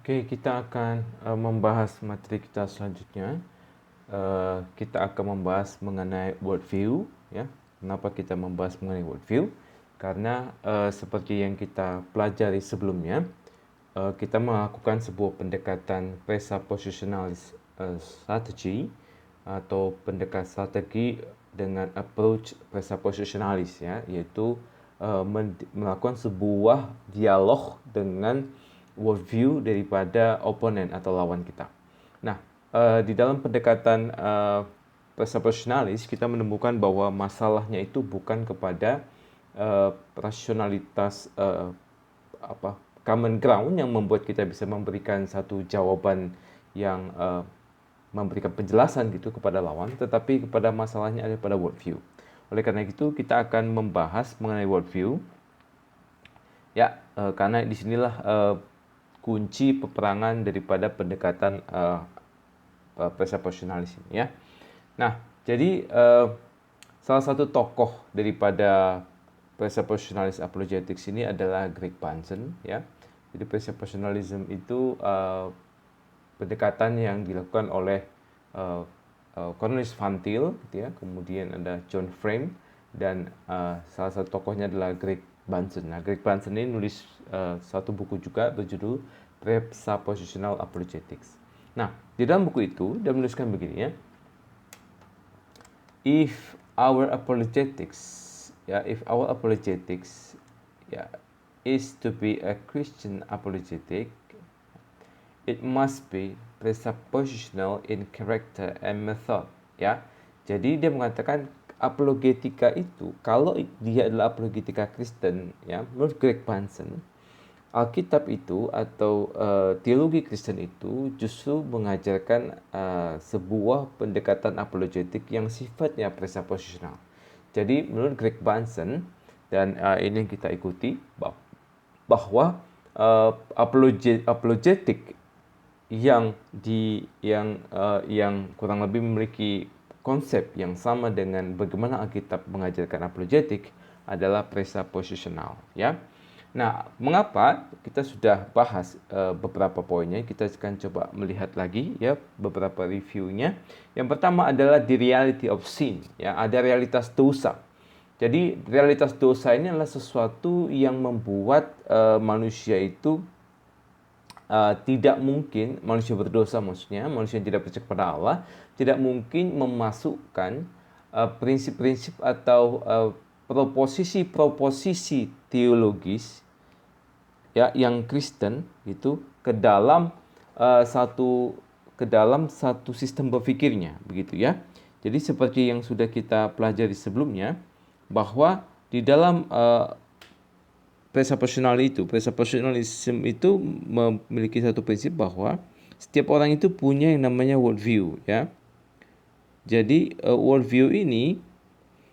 Oke, kita akan membahas materi kita selanjutnya. Kita akan membahas mengenai worldview. Ya, kenapa kita membahas mengenai worldview? Karena seperti yang kita pelajari sebelumnya, kita melakukan sebuah pendekatan presuppositionalist strategy atau pendekatan strategi dengan approach presuppositionalist, ya, yaitu melakukan sebuah dialog dengan worldview daripada oponen atau lawan kita. Nah, di dalam pendekatan presuppositionalis kita menemukan bahwa masalahnya itu bukan kepada rasionalitas common ground yang membuat kita bisa memberikan satu jawaban yang memberikan penjelasan gitu kepada lawan, tetapi kepada masalahnya ada pada worldview. Oleh karena itu kita akan membahas mengenai worldview. Ya, karena disinilah kunci peperangan daripada pendekatan presuppositionalis ini, ya. Nah, jadi salah satu tokoh daripada presuppositionalist apologetics ini adalah Greg Bahnsen, ya. Jadi presuppositionalism itu pendekatan yang dilakukan oleh Cornelius Van Til, gitu ya. Kemudian ada John Frame dan salah satu tokohnya adalah Greg Bahnsen. Nah, Greg Bahnsen ini nulis satu buku juga berjudul Presuppositional Apologetics. Nah, di dalam buku itu dia menuliskan begini, ya. If our apologetics is to be a Christian apologetic, it must be presuppositional in character and method, ya. Jadi dia mengatakan apologetika itu, kalau dia adalah apologetika Kristen, ya, menurut Greg Bahnsen, Alkitab itu atau teologi Kristen itu justru mengajarkan sebuah pendekatan apologetik yang sifatnya presuppositional. Jadi menurut Greg Bahnsen, dan ini yang kita ikuti, bahwa apologetik yang kurang lebih memiliki konsep yang sama dengan bagaimana Alkitab mengajarkan apologetik adalah presuppositional, ya. Nah, mengapa? Kita sudah bahas beberapa poinnya. Kita akan coba melihat lagi, ya, beberapa reviewnya. Yang pertama adalah the reality of sin, ya, ada realitas dosa. Jadi realitas dosa ini adalah sesuatu yang membuat manusia itu tidak mungkin, manusia berdosa maksudnya, manusia yang tidak percaya kepada Allah, tidak mungkin memasukkan prinsip-prinsip atau proposisi-proposisi teologis, ya, yang Kristen itu ke dalam satu sistem berpikirnya, begitu, ya. Jadi seperti yang sudah kita pelajari sebelumnya, bahwa di dalam presuppositionalism itu memiliki satu prinsip bahwa setiap orang itu punya yang namanya worldview, ya. Jadi worldview ini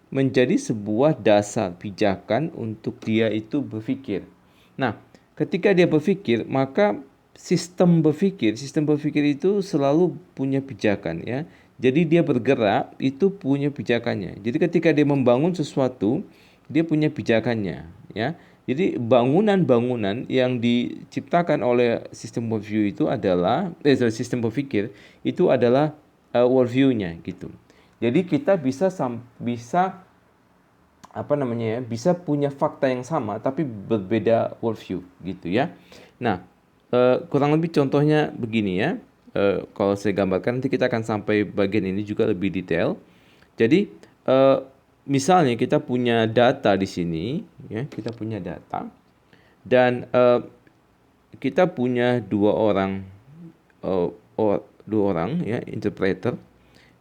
menjadi sebuah dasar pijakan untuk dia itu berpikir. Nah, ketika dia berpikir, maka sistem berpikir itu selalu punya pijakan, ya. Jadi dia bergerak itu punya pijakannya. Jadi ketika dia membangun sesuatu, dia punya pijakannya, ya. Jadi bangunan-bangunan yang diciptakan oleh sistem worldview itu adalah sistem berpikir itu adalah worldview-nya, gitu. Jadi kita bisa bisa punya fakta yang sama tapi berbeda worldview, gitu, ya. Nah, kurang lebih contohnya begini, ya. Kalau saya gambarkan, nanti kita akan sampai bagian ini juga lebih detail. Jadi misalnya kita punya data di sini, ya, kita punya data dan kita punya dua orang, ya, interpreter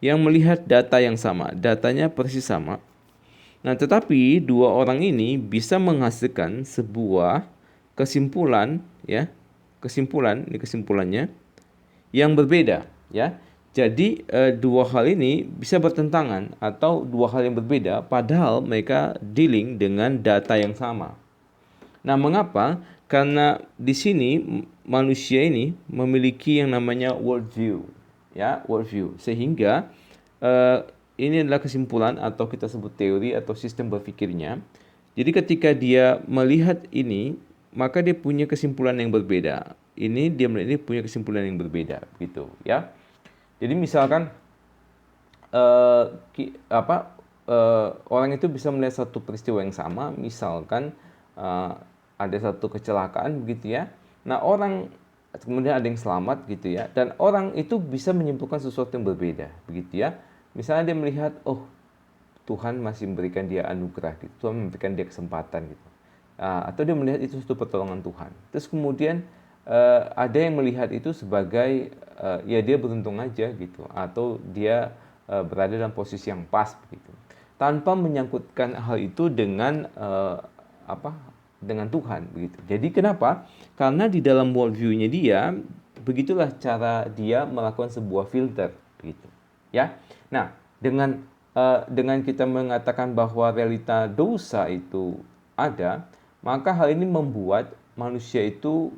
yang melihat data yang sama, datanya persis sama. Nah, tetapi dua orang ini bisa menghasilkan sebuah kesimpulan, ya, kesimpulannya yang berbeda, ya. Jadi dua hal ini bisa bertentangan atau dua hal yang berbeda padahal mereka dealing dengan data yang sama. Nah, mengapa? Karena di sini manusia ini memiliki yang namanya worldview, ya, worldview. Sehingga ini adalah kesimpulan atau kita sebut teori atau sistem berpikirnya. Jadi ketika dia melihat ini, maka dia punya kesimpulan yang berbeda. ini, dia melihat ini punya kesimpulan yang berbeda, gitu ya. Jadi misalkan orang itu bisa melihat satu peristiwa yang sama, misalkan ada satu kecelakaan begitu ya. Nah, kemudian ada yang selamat gitu ya, dan orang itu bisa menyimpulkan sesuatu yang berbeda begitu ya. Misalnya dia melihat, oh, Tuhan masih memberikan dia anugerah gitu, Tuhan memberikan dia kesempatan gitu. Atau dia melihat itu suatu pertolongan Tuhan. Terus kemudian ada yang melihat itu sebagai ya dia beruntung aja gitu, atau dia berada dalam posisi yang pas begitu, tanpa menyangkutkan hal itu dengan dengan Tuhan begitu. Jadi kenapa? Karena di dalam worldview-nya dia, begitulah cara dia melakukan sebuah filter begitu ya. Nah, dengan kita mengatakan bahwa realita dosa itu ada, maka hal ini membuat manusia itu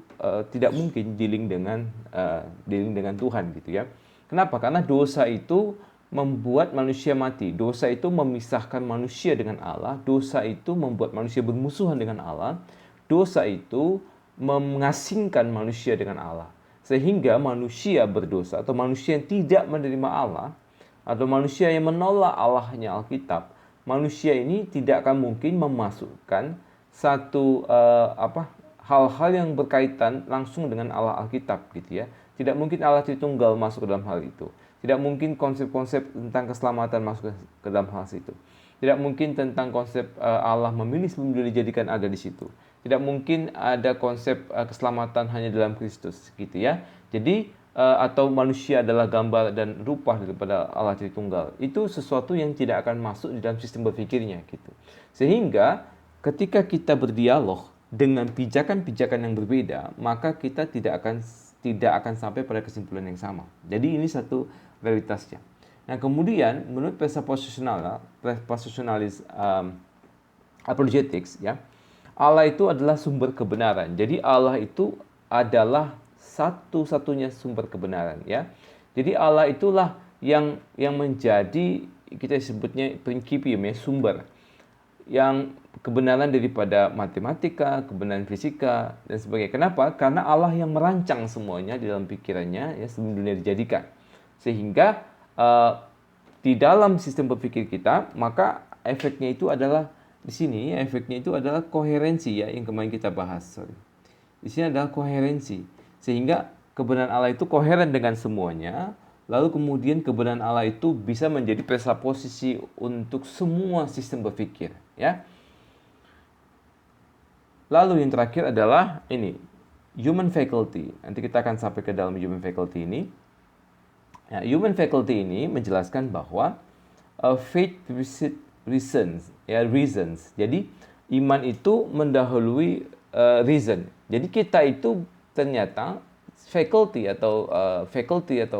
tidak mungkin dealing dengan Tuhan gitu ya. Kenapa? Karena dosa itu membuat manusia mati. Dosa itu memisahkan manusia dengan Allah. Dosa itu membuat manusia bermusuhan dengan Allah. Dosa itu mengasingkan manusia dengan Allah. Sehingga manusia berdosa atau manusia yang tidak menerima Allah atau manusia yang menolak Allahnya Alkitab, manusia ini tidak akan mungkin memasukkan satu hal-hal yang berkaitan langsung dengan Allah Alkitab gitu ya. Tidak mungkin Allah Tritunggal masuk ke dalam hal itu. Tidak mungkin konsep-konsep tentang keselamatan masuk ke dalam hal itu. Tidak mungkin tentang konsep Allah memilih sebelum dijadikan ada di situ. Tidak mungkin ada konsep keselamatan hanya dalam Kristus gitu ya. Jadi atau manusia adalah gambar dan rupa daripada Allah Tritunggal. Itu sesuatu yang tidak akan masuk di dalam sistem berpikirnya gitu. Sehingga ketika kita berdialog dengan pijakan-pijakan yang berbeda, maka kita tidak akan sampai pada kesimpulan yang sama. Jadi ini satu realitasnya. Nah, kemudian menurut presuppositionalis apologetics ya, Allah itu adalah sumber kebenaran. Jadi Allah itu adalah satu-satunya sumber kebenaran ya. Jadi Allah itulah yang menjadi, kita sebutnya principium ya, sumber yang kebenaran daripada matematika, kebenaran fisika dan sebagainya. Kenapa? Karena Allah yang merancang semuanya di dalam pikirannya ya sebelum dunia dijadikan. Sehingga di dalam sistem berpikir kita, maka efeknya itu adalah di sini, efeknya itu adalah koherensi ya, yang kemarin kita bahas. Di sini adalah koherensi. Sehingga kebenaran Allah itu koheren dengan semuanya. Lalu kemudian kebenaran Allah itu bisa menjadi presupposisi untuk semua sistem berpikir, ya. Lalu yang terakhir adalah ini, human faculty. Nanti kita akan sampai ke dalam human faculty ini. Ya, human faculty ini menjelaskan bahwa faith reasons, ya, reasons. Jadi iman itu mendahului reason. Jadi kita itu ternyata faculty atau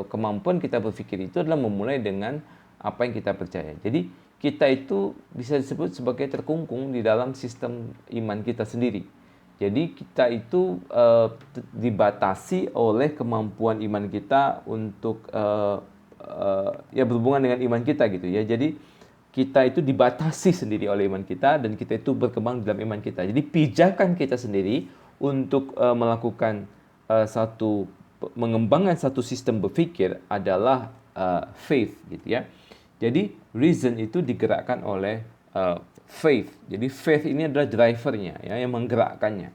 kemampuan kita berpikir itu adalah memulai dengan apa yang kita percaya. Jadi kita itu bisa disebut sebagai terkungkung di dalam sistem iman kita sendiri. Jadi kita itu dibatasi oleh kemampuan iman kita untuk ya berhubungan dengan iman kita gitu ya. Jadi kita itu dibatasi sendiri oleh iman kita dan kita itu berkembang dalam iman kita. Jadi pijakan kita sendiri untuk melakukan mengembangkan satu sistem berpikir adalah faith gitu ya. Jadi reason itu digerakkan oleh faith. Jadi faith ini adalah drivernya ya, yang menggerakkannya.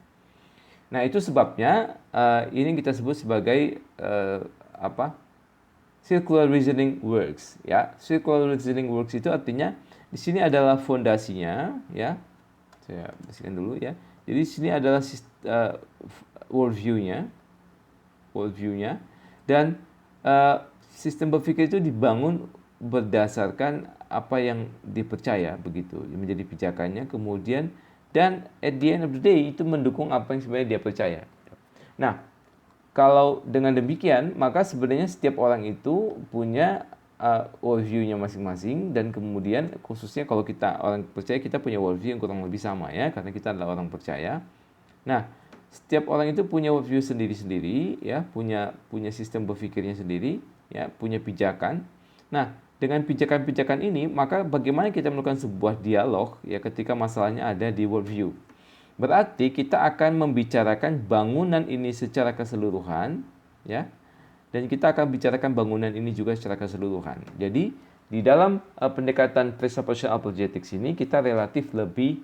Nah, itu sebabnya ini kita sebut sebagai circular reasoning works ya. Circular reasoning works itu artinya di sini adalah fondasinya ya. Saya bersihkan dulu ya. Jadi di sini adalah worldview-nya dan sistem berpikir itu dibangun berdasarkan apa yang dipercaya begitu menjadi pijakannya, kemudian dan at the end of the day itu mendukung apa yang sebenarnya dia percaya. Nah, kalau dengan demikian maka sebenarnya setiap orang itu punya worldview-nya masing-masing, dan kemudian khususnya kalau kita orang percaya, kita punya worldview yang kurang lebih sama ya, karena kita adalah orang percaya. Nah, setiap orang itu punya worldview sendiri-sendiri ya, punya sistem berpikirnya sendiri ya, punya pijakan. Nah, dengan pijakan-pijakan ini, maka bagaimana kita melakukan sebuah dialog ya ketika masalahnya ada di worldview. Berarti kita akan membicarakan bangunan ini secara keseluruhan, ya. Dan kita akan bicarakan bangunan ini juga secara keseluruhan. Jadi di dalam pendekatan presuppositional apologetics ini kita relatif lebih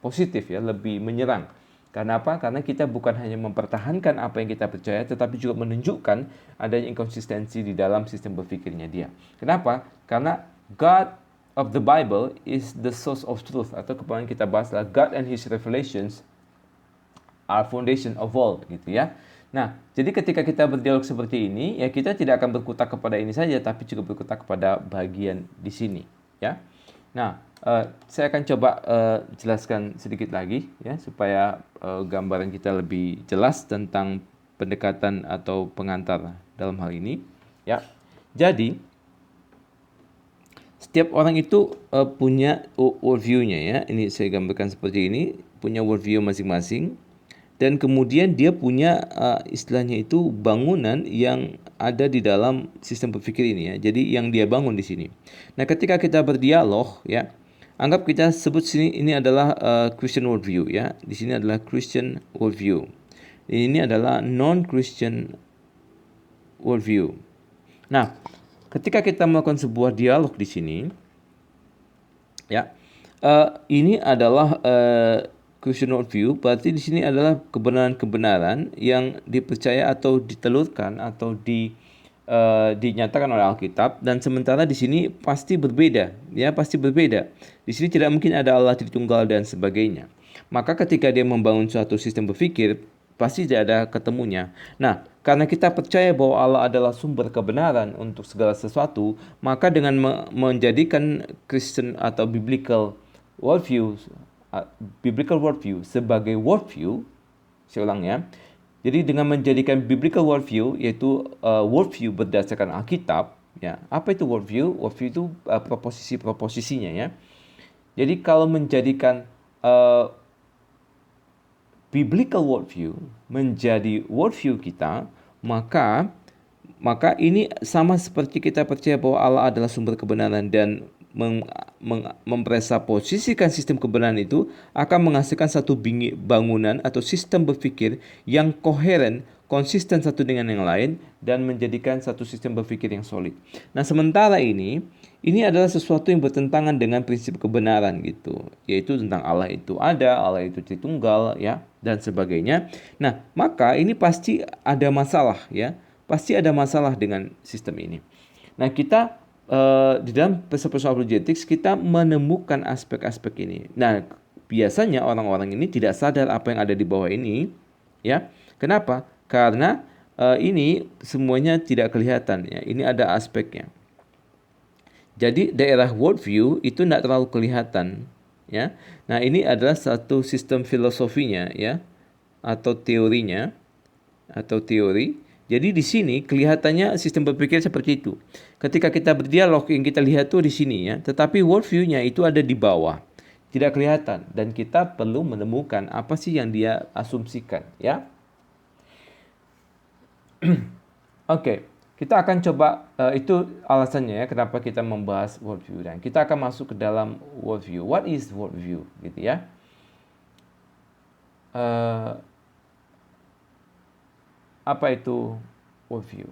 positif ya, lebih menyerang. Karena apa? Karena kita bukan hanya mempertahankan apa yang kita percaya, tetapi juga menunjukkan adanya inkonsistensi di dalam sistem berpikirnya dia. Kenapa? Karena God of the Bible is the source of truth, atau kemarin kita bahas adalah God and His revelations are foundation of all, gitu ya. Nah, jadi ketika kita berdialog seperti ini, ya kita tidak akan berkutat kepada ini saja, tapi juga berkutat kepada bagian di sini, ya. Nah, saya akan coba jelaskan sedikit lagi, ya, supaya gambaran kita lebih jelas tentang pendekatan atau pengantar dalam hal ini, ya. Jadi, setiap orang itu punya worldview-nya, ya. Ini saya gambarkan seperti ini, punya worldview masing-masing. Dan kemudian dia punya istilahnya itu bangunan yang ada di dalam sistem berpikir ini ya. Jadi yang dia bangun di sini. Nah, ketika kita berdialog ya, anggap kita sebut sini ini adalah Christian worldview ya. Di sini adalah Christian worldview. Ini adalah non-Christian worldview. Nah, ketika kita melakukan sebuah dialog di sini, ya, ini adalah Christian worldview, berarti di sini adalah kebenaran-kebenaran yang dipercaya atau ditelurkan atau dinyatakan oleh Alkitab, dan sementara di sini pasti berbeda, ya pasti berbeda. Di sini tidak mungkin ada Allah Tritunggal dan sebagainya. Maka ketika dia membangun suatu sistem berpikir, pasti tidak ada ketemunya. Nah, karena kita percaya bahwa Allah adalah sumber kebenaran untuk segala sesuatu, maka dengan menjadikan Kristen atau worldview biblical worldview sebagai worldview, saya ulang ya. Jadi dengan menjadikan biblical worldview, yaitu worldview berdasarkan Alkitab, ya. Apa itu worldview? Worldview itu proposisi-proposisinya ya. Jadi kalau menjadikan biblical worldview menjadi worldview kita, maka ini sama seperti kita percaya bahwa Allah adalah sumber kebenaran dan mempresposisikan sistem kebenaran itu akan menghasilkan satu bangunan atau sistem berpikir yang koheren, konsisten satu dengan yang lain, dan menjadikan satu sistem berpikir yang solid. Nah, sementara ini adalah sesuatu yang bertentangan dengan prinsip kebenaran gitu, yaitu tentang Allah itu ada, Allah itu Tritunggal ya, dan sebagainya. Nah, maka ini pasti ada masalah ya, pasti ada masalah dengan sistem ini. Nah, kita di dalam presuppositional apologetics kita menemukan aspek-aspek ini. Nah, biasanya orang-orang ini tidak sadar apa yang ada di bawah ini, ya. Kenapa? Karena ini semuanya tidak kelihatan, ya. Ini ada aspeknya. Jadi daerah worldview itu tidak terlalu kelihatan, ya. Nah, ini adalah satu sistem filosofinya, ya, atau teorinya, atau teori. Jadi di sini kelihatannya sistem berpikir seperti itu. Ketika kita berdialog yang kita lihat tuh di sini ya, tetapi worldview-nya itu ada di bawah, tidak kelihatan, dan kita perlu menemukan apa sih yang dia asumsikan ya. Oke, kita akan coba itu alasannya ya kenapa kita membahas worldview, dan kita akan masuk ke dalam worldview. What is worldview gitu ya? Apa itu worldview?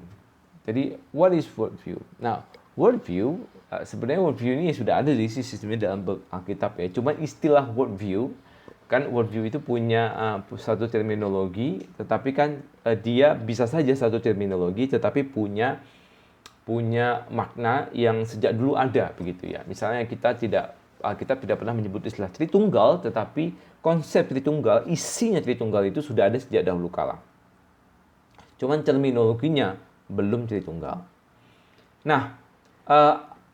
Jadi, what is worldview? Nah, worldview, sebenarnya worldview ini sudah ada di sistemnya dalam Alkitab ya. Cuma istilah worldview, kan worldview itu punya satu terminologi, tetapi kan dia bisa saja satu terminologi, tetapi punya makna yang sejak dulu ada begitu ya. Misalnya Alkitab tidak pernah menyebut istilah Tritunggal, tetapi konsep Tritunggal, isinya Tritunggal itu sudah ada sejak dahulu kala. Cuman terminologinya belum Tritunggal. Nah,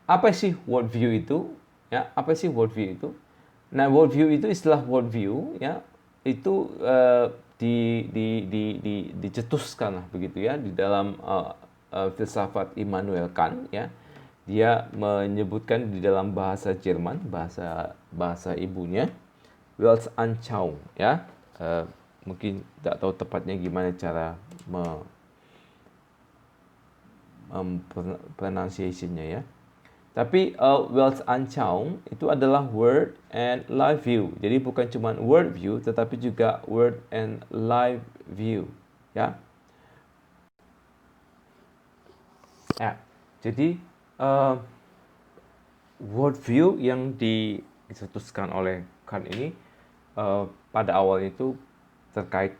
apa sih worldview itu? Ya, apa sih worldview itu? Nah, worldview itu istilah worldview ya, itu dicetuskan lah begitu ya di dalam filsafat Immanuel Kant ya. Dia menyebutkan di dalam bahasa Jerman, bahasa ibunya, Weltanschauung ya. Mungkin tidak tahu tepatnya gimana cara pronunciation-nya ya. Tapi Wells Anschauung itu adalah word and live view. Jadi bukan cuma word view tetapi juga word and live view, ya. Ya. Jadi word view yang dicetuskan oleh Kant ini pada awal itu terkait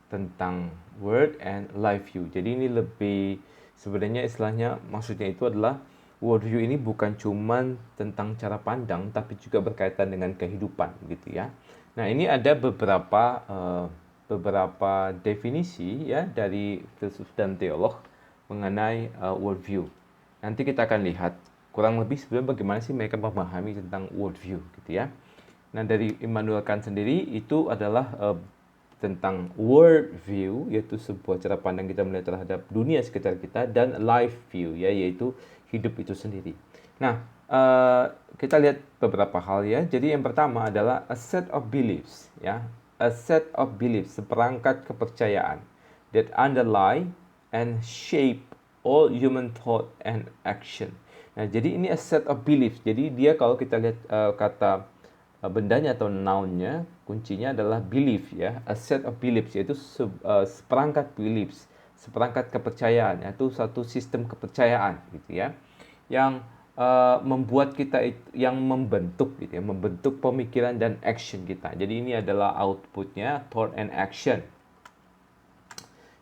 tentang word and live view. Jadi ini lebih sebenarnya istilahnya maksudnya itu adalah world view ini bukan cuman tentang cara pandang tapi juga berkaitan dengan kehidupan gitu ya. Nah, ini ada beberapa definisi ya dari filsuf dan teolog mengenai world view. Nanti kita akan lihat kurang lebih sebenarnya bagaimana sih mereka memahami tentang world view gitu ya. Nah, dari Immanuel Kant sendiri itu adalah tentang world view, yaitu sebuah cara pandang kita melihat terhadap dunia sekitar kita, dan life view, ya, yaitu hidup itu sendiri. Nah, kita lihat beberapa hal ya. Jadi yang pertama adalah a set of beliefs, ya, a set of beliefs, seperangkat kepercayaan that underlie and shape all human thought and action. Nah, jadi ini a set of beliefs. Jadi dia kalau kita lihat kata bendanya atau noun-nya, kuncinya adalah belief ya, a set of beliefs, yaitu seperangkat beliefs, seperangkat kepercayaan, yaitu satu sistem kepercayaan gitu ya, yang membuat kita yang membentuk gitu ya, membentuk pemikiran dan action kita. Jadi ini adalah outputnya thought and action.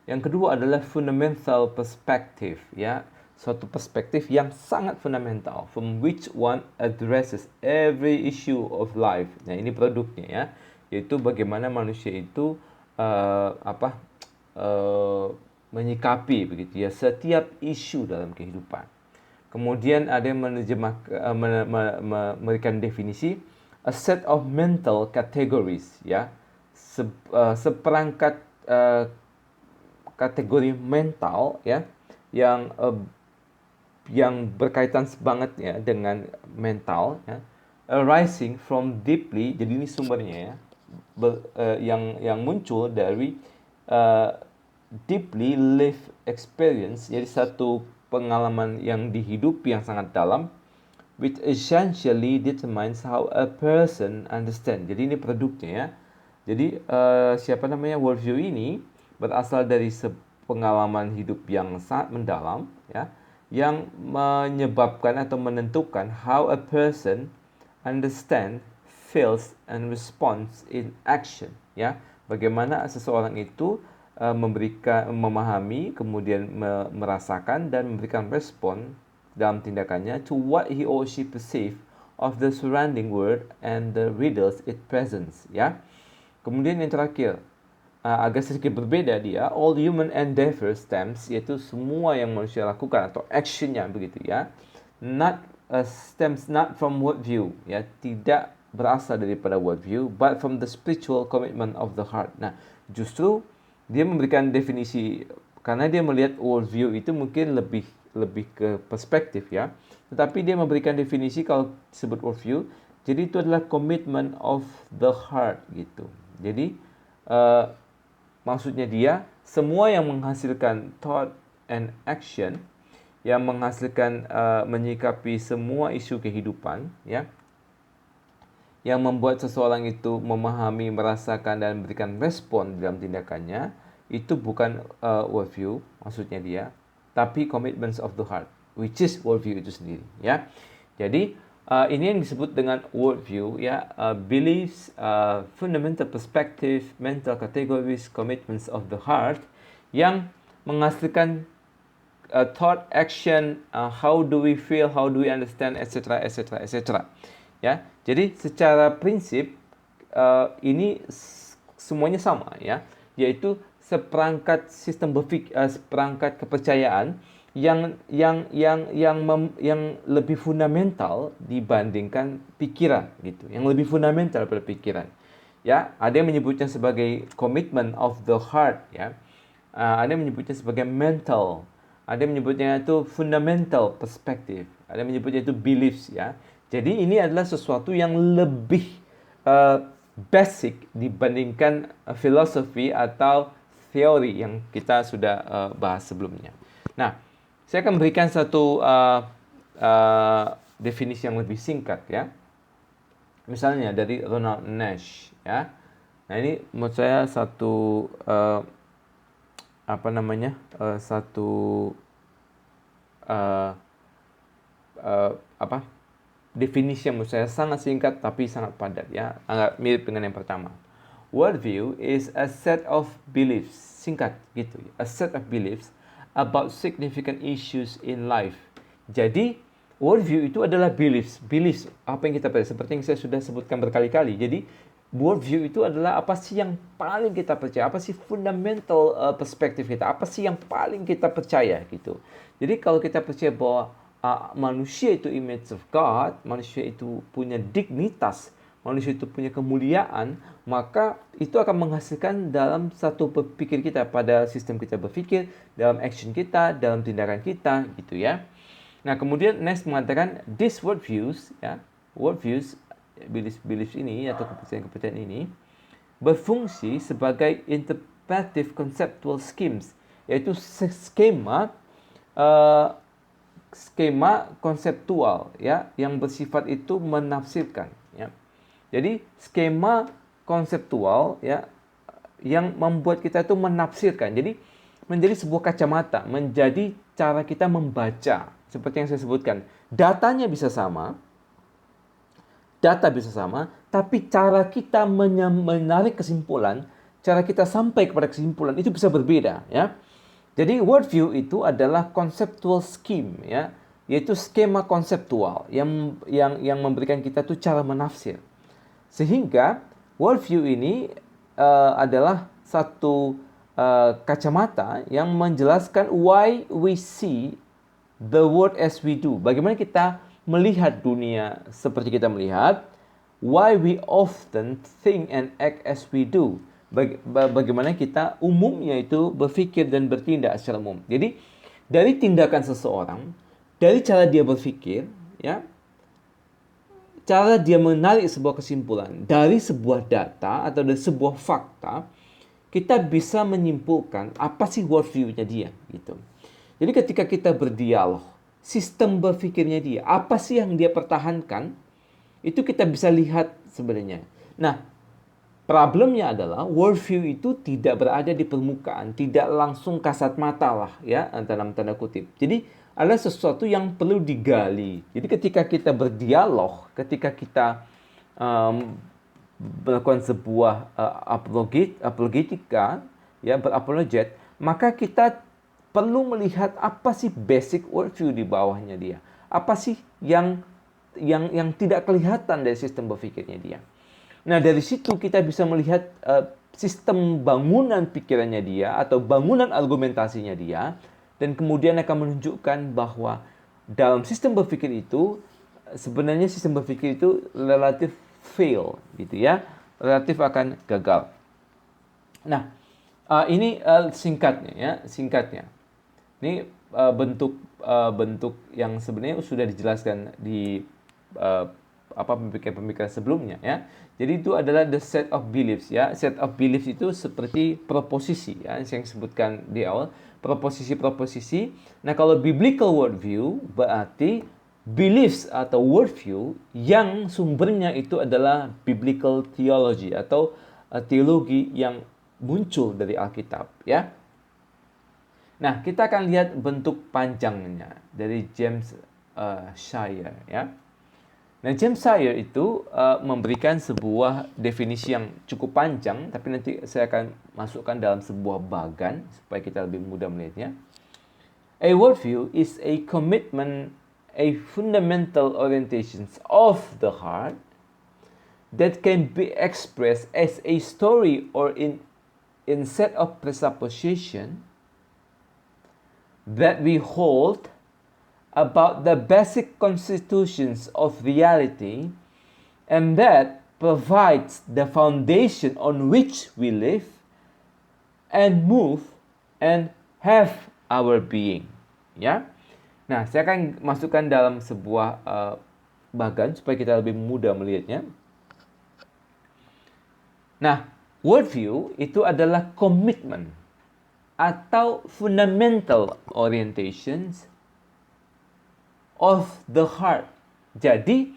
Yang kedua adalah fundamental perspective ya, suatu perspektif yang sangat fundamental, from which one addresses every issue of life. Nah, ini produknya ya, yaitu bagaimana manusia itu menyikapi begitu ya setiap isu dalam kehidupan. Kemudian ada yang memberikan definisi a set of mental categories ya, seperangkat kategori mental ya yang berkaitan banget ya dengan mental ya, arising from deeply, jadi ini sumbernya ya, yang muncul dari deeply lived experience, jadi satu pengalaman yang dihidupi yang sangat dalam, which essentially determines how a person understand. Jadi ini produknya ya. Jadi worldview ini berasal dari pengalaman hidup yang sangat mendalam ya, yang menyebabkan atau menentukan how a person understand, feels, and responds in action ya. Bagaimana seseorang itu memahami, kemudian merasakan dan memberikan respon dalam tindakannya to what he or she perceive of the surrounding world and the riddles it presents ya. Kemudian yang terakhir, agak sedikit berbeda dia, all human endeavor stems, yaitu semua yang manusia lakukan atau actionnya begitu ya, stems not from worldview ya, tidak berasal daripada worldview, but from the spiritual commitment of the heart. Nah, justru dia memberikan definisi karena dia melihat worldview itu mungkin lebih ke perspektif ya, tetapi dia memberikan definisi kalau disebut worldview, jadi itu adalah commitment of the heart gitu. Jadi maksudnya dia semua yang menghasilkan thought and action, yang menghasilkan menyikapi semua isu kehidupan ya, yang membuat seseorang itu memahami, merasakan dan memberikan respon dalam tindakannya, itu bukan worldview maksudnya dia, tapi commitments of the heart, which is worldview itu sendiri ya. Jadi ini yang disebut dengan worldview ya, beliefs, fundamental perspective, mental categories, commitments of the heart, yang menghasilkan thought, action, how do we feel, how do we understand, etc., etc., etc. Ya, jadi secara prinsip ini semuanya sama ya, yaitu seperangkat sistem berpikir, seperangkat kepercayaan yang lebih fundamental dibandingkan pikiran gitu, yang lebih fundamental daripada pikiran. Ya, ada yang menyebutnya sebagai commitment of the heart ya. Ada yang menyebutnya sebagai mental, ada yang menyebutnya itu fundamental perspective, ada yang menyebutnya itu beliefs ya. Jadi ini adalah sesuatu yang lebih basic dibandingkan filosofi atau teori yang kita sudah bahas sebelumnya. Nah, saya akan berikan satu definisi yang lebih singkat ya. Misalnya dari Ronald Nash ya. Nah ini menurut saya satu satu definisi yang menurut saya sangat singkat tapi sangat padat ya, agak mirip dengan yang pertama. Worldview is a set of beliefs, singkat gitu, a set of beliefs about significant issues in life. Jadi worldview itu adalah beliefs apa yang kita percaya, seperti yang saya sudah sebutkan berkali-kali. Jadi worldview itu adalah apa sih yang paling kita percaya, apa sih fundamental perspektif kita, apa sih yang paling kita percaya gitu. Jadi kalau kita percaya bahwa manusia itu image of God, manusia itu punya dignitas, manusia itu punya kemuliaan, maka itu akan menghasilkan dalam satu berpikir kita, pada sistem kita berpikir, dalam action kita, dalam tindakan kita gitu ya. Nah kemudian Nash mengatakan these worldviews ya, belief ini atau kepercayaan ini berfungsi sebagai interpretive conceptual schemes, yaitu skema konseptual ya yang bersifat itu menafsirkan ya. Jadi skema konseptual ya yang membuat kita itu menafsirkan. Jadi menjadi sebuah kacamata, menjadi cara kita membaca. Seperti yang saya sebutkan, data bisa sama, tapi cara kita menarik kesimpulan, cara kita sampai kepada kesimpulan itu bisa berbeda ya. Jadi worldview itu adalah conceptual scheme ya, yaitu skema konseptual yang memberikan kita tuh cara menafsir. Sehingga worldview ini adalah satu kacamata yang menjelaskan why we see the world as we do. Bagaimana kita melihat dunia seperti kita melihat, why we often think and act as we do. Bagaimana kita umumnya itu berpikir dan bertindak secara umum. Jadi dari tindakan seseorang, dari cara dia berpikir, ya, cara dia menarik sebuah kesimpulan dari sebuah data atau dari sebuah fakta, kita bisa menyimpulkan apa sih worldview-nya dia, gitu. Jadi ketika kita berdialog, sistem berpikirnya dia, apa sih yang dia pertahankan, itu kita bisa lihat sebenarnya. Nah, problemnya adalah worldview itu tidak berada di permukaan, tidak langsung kasat mata lah ya, dalam tanda kutip. Jadi ada sesuatu yang perlu digali. Jadi ketika kita berdialog, ketika kita melakukan sebuah apologetika, ya berapologet, maka kita perlu melihat apa sih basic worldview di bawahnya dia. Apa sih yang tidak kelihatan dari sistem berpikirnya dia. Nah, dari situ kita bisa melihat sistem bangunan pikirannya dia atau bangunan argumentasinya dia, dan kemudian akan menunjukkan bahwa dalam sistem berpikir itu sebenarnya sistem berpikir itu relatif fail gitu ya, relatif akan gagal. Nah, ini singkatnya. Ini bentuk yang sebenarnya sudah dijelaskan di pemikiran sebelumnya ya. Jadi itu adalah the set of beliefs ya. Set of beliefs itu seperti proposisi ya, yang saya sebutkan di awal, proposisi. Nah, kalau biblical worldview berarti beliefs atau worldview yang sumbernya itu adalah biblical theology atau teologi yang muncul dari Alkitab ya. Nah, kita akan lihat bentuk panjangnya dari James Shire ya. Nah, James Shire itu memberikan sebuah definisi yang cukup panjang, tapi nanti saya akan masukkan dalam sebuah bagan supaya kita lebih mudah melihatnya. A worldview is a commitment, a fundamental orientation of the heart that can be expressed as a story or in set of presupposition that we hold about the basic constitutions of reality, and that provides the foundation on which we live and move and have our being. Ya. Nah, saya akan masukkan dalam sebuah bagan supaya kita lebih mudah melihatnya. Nah, worldview itu adalah komitmen atau fundamental orientations of the heart Jadi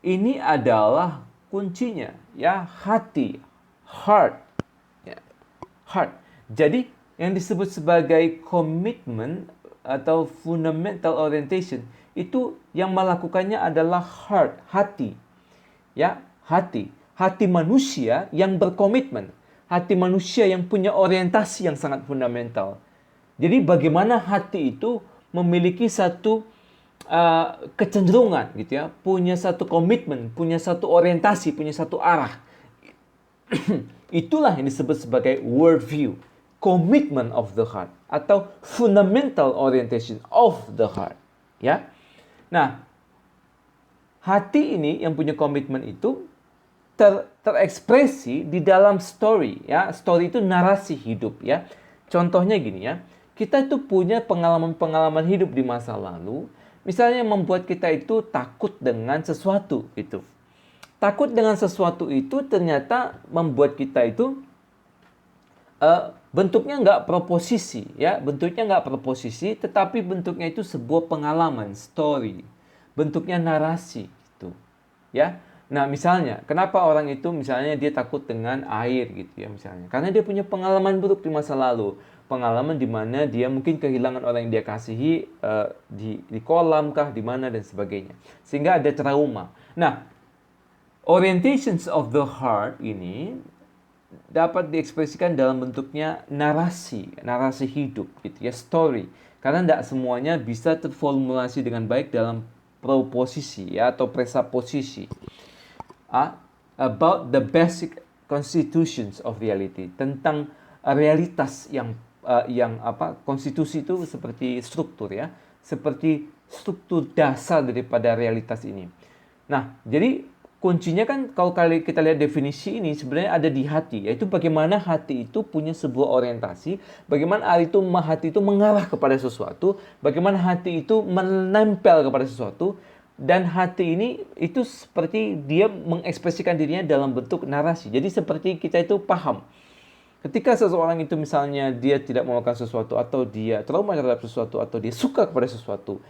ini adalah kuncinya, ya, hati, heart, ya, heart. Jadi yang disebut sebagai komitmen atau fundamental orientation itu yang melakukannya adalah heart, hati, ya, hati manusia yang berkomitmen, hati manusia yang punya orientasi yang sangat fundamental. Jadi bagaimana hati itu memiliki satu kecenderungan gitu ya, punya satu komitmen, punya satu orientasi, punya satu arah. Itulah yang disebut sebagai worldview, commitment of the heart atau fundamental orientation of the heart, ya. Nah, hati ini yang punya komitmen itu terekspresi di dalam story, ya. Story itu narasi hidup, ya. Contohnya gini ya, kita itu punya pengalaman-pengalaman hidup di masa lalu, misalnya yang membuat kita itu takut dengan sesuatu gitu. Takut dengan sesuatu itu ternyata membuat kita itu bentuknya nggak proposisi, ya, bentuknya nggak proposisi, tetapi bentuknya itu sebuah pengalaman, story, bentuknya narasi, gitu, ya. Nah, misalnya, kenapa orang itu misalnya dia takut dengan air, gitu ya, misalnya, karena dia punya pengalaman buruk di masa lalu, pengalaman di mana dia mungkin kehilangan orang yang dia kasihi di kolam kah, di mana dan sebagainya, sehingga ada trauma. Nah, orientations of the heart ini dapat diekspresikan dalam bentuknya narasi hidup gitu ya, story. Karena tidak semuanya bisa terformulasi dengan baik dalam proposisi ya atau presaposisi. About the basic constitutions of reality, tentang realitas yang konstitusi itu seperti struktur ya, seperti struktur dasar daripada realitas ini. Nah, jadi kuncinya kan kalau kita lihat definisi ini sebenarnya ada di hati, yaitu bagaimana hati itu punya sebuah orientasi, bagaimana hati itu mengarah kepada sesuatu, bagaimana hati itu menempel kepada sesuatu, dan hati ini itu seperti dia mengekspresikan dirinya dalam bentuk narasi. Jadi seperti kita itu paham. Ketika seseorang itu misalnya dia tidak melakukan sesuatu atau dia trauma terhadap sesuatu atau dia suka kepada sesuatu,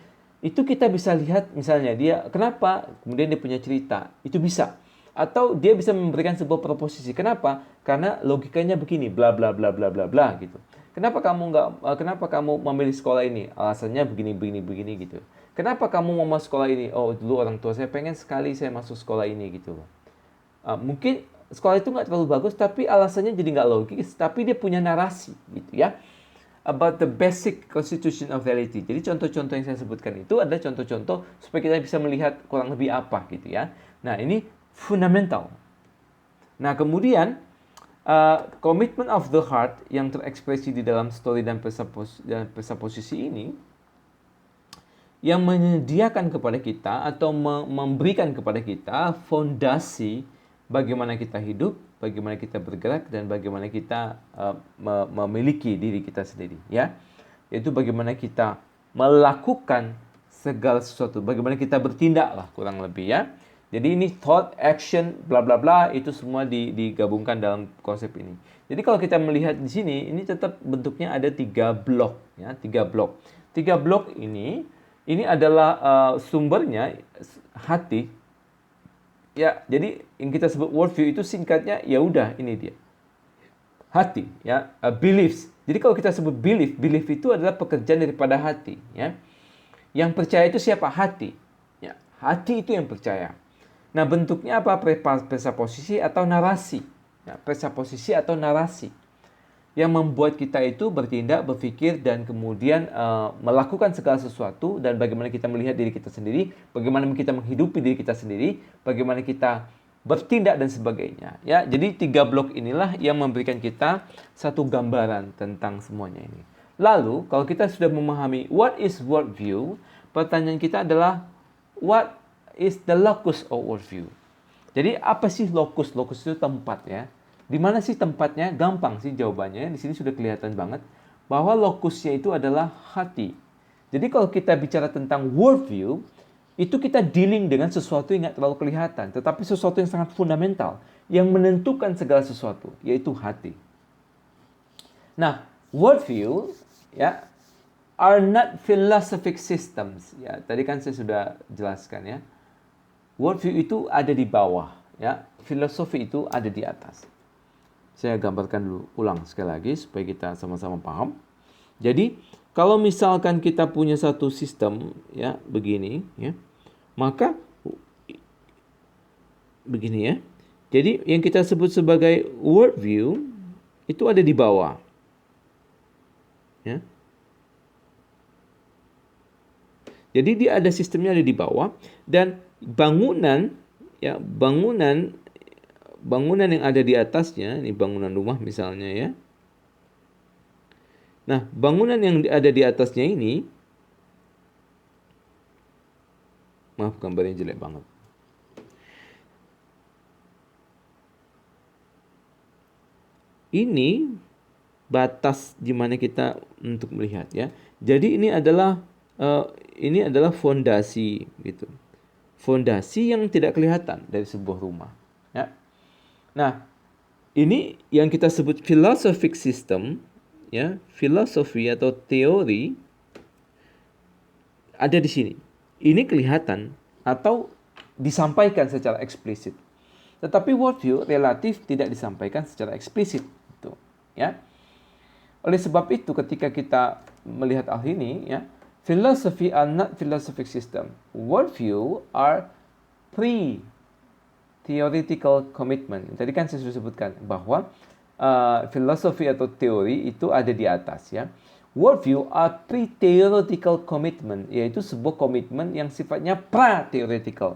itu kita bisa lihat misalnya dia kenapa, kemudian dia punya cerita, itu bisa. Atau dia bisa memberikan sebuah proposisi. Kenapa? Karena logikanya begini, bla bla bla bla bla bla gitu. Kenapa kamu memilih sekolah ini? Alasannya begini gitu. Kenapa kamu mau masuk sekolah ini? Oh, dulu orang tua saya pengen sekali saya masuk sekolah ini gitu. Mungkin sekolah itu nggak terlalu bagus, tapi alasannya jadi nggak logis, tapi dia punya narasi gitu ya. About the basic constitution of reality. Jadi contoh-contoh yang saya sebutkan itu adalah contoh-contoh supaya kita bisa melihat kurang lebih apa gitu ya. Nah, ini fundamental. Nah, kemudian commitment of the heart yang terekspresi di dalam story dan presaposisi ini yang menyediakan kepada kita atau memberikan kepada kita fondasi bagaimana kita hidup, bagaimana kita bergerak, dan bagaimana kita memiliki diri kita sendiri, ya. Yaitu bagaimana kita melakukan segala sesuatu, bagaimana kita bertindak lah kurang lebih ya. Jadi ini thought, action, bla bla bla, itu semua digabungkan dalam konsep ini. Jadi kalau kita melihat di sini, ini tetap bentuknya ada 3 blok, ya, 3 blok. 3 blok ini adalah sumbernya hati. Ya, jadi yang kita sebut worldview itu singkatnya ya udah ini dia. Hati, ya, beliefs. Jadi kalau kita sebut belief itu adalah pekerjaan daripada hati, ya. Yang percaya itu siapa? Hati. Ya, hati itu yang percaya. Nah, bentuknya apa? Presaposisi atau narasi. Ya, presaposisi atau narasi. Yang membuat kita itu bertindak, berpikir, dan kemudian melakukan segala sesuatu, dan bagaimana kita melihat diri kita sendiri, bagaimana kita menghidupi diri kita sendiri, bagaimana kita bertindak, dan sebagainya. Ya, jadi 3 blok inilah yang memberikan kita satu gambaran tentang semuanya ini. Lalu, kalau kita sudah memahami what is worldview, pertanyaan kita adalah what is the locus of worldview? Jadi apa sih locus? Locus itu tempat ya. Di mana sih tempatnya? Gampang sih jawabannya. Di sini sudah kelihatan banget bahwa lokusnya itu adalah hati. Jadi kalau kita bicara tentang worldview, itu kita dealing dengan sesuatu yang nggak terlalu kelihatan, tetapi sesuatu yang sangat fundamental, yang menentukan segala sesuatu, yaitu hati. Nah, worldview, ya, are not philosophic systems. Ya, tadi kan saya sudah jelaskan ya. Worldview itu ada di bawah, ya. Filosofi itu ada di atas. Saya gambarkan dulu ulang sekali lagi supaya kita sama-sama paham. Jadi, kalau misalkan kita punya satu sistem ya begini ya, maka begini ya. Jadi yang kita sebut sebagai worldview itu ada di bawah. Ya. Jadi dia ada sistemnya ada di bawah dan bangunan yang ada di atasnya, ini bangunan rumah misalnya ya. Nah, bangunan yang ada di atasnya ini, maaf gambarnya jelek banget. Ini batas di mana kita untuk melihat ya. Jadi ini adalah fondasi gitu. Fondasi yang tidak kelihatan dari sebuah rumah ya. Nah, ini yang kita sebut philosophic system ya, filosofi atau teori ada di sini. Ini kelihatan atau disampaikan secara eksplisit. Tetapi worldview relatif tidak disampaikan secara eksplisit, gitu, ya. Oleh sebab itu, ketika kita melihat hal ini, ya, philosophy are not philosophic system. Worldview are pre-theoretical commitment. Tadi kan saya sudah sebutkan bahwa filosofi atau teori itu ada di atas ya. Worldview are pre-theoretical commitment, yaitu sebuah komitmen yang sifatnya pra-theoretical.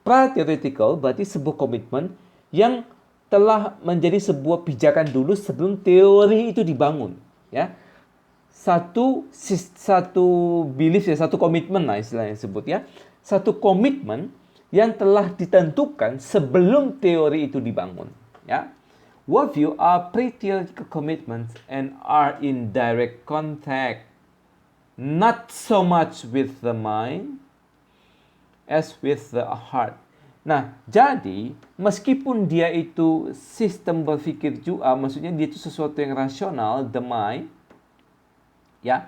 Pra-theoretical berarti sebuah komitmen yang telah menjadi sebuah pijakan dulu sebelum teori itu dibangun ya. Satu belief ya, satu komitmen lah istilahnya disebut ya. Satu komitmen yang telah ditentukan sebelum teori itu dibangun ya. Worldview are pre-theoretical commitments and are in direct contact, not so much with the mind as with the heart. Nah, jadi meskipun dia itu sistem berpikir juga, maksudnya dia itu sesuatu yang rasional, the mind, ya,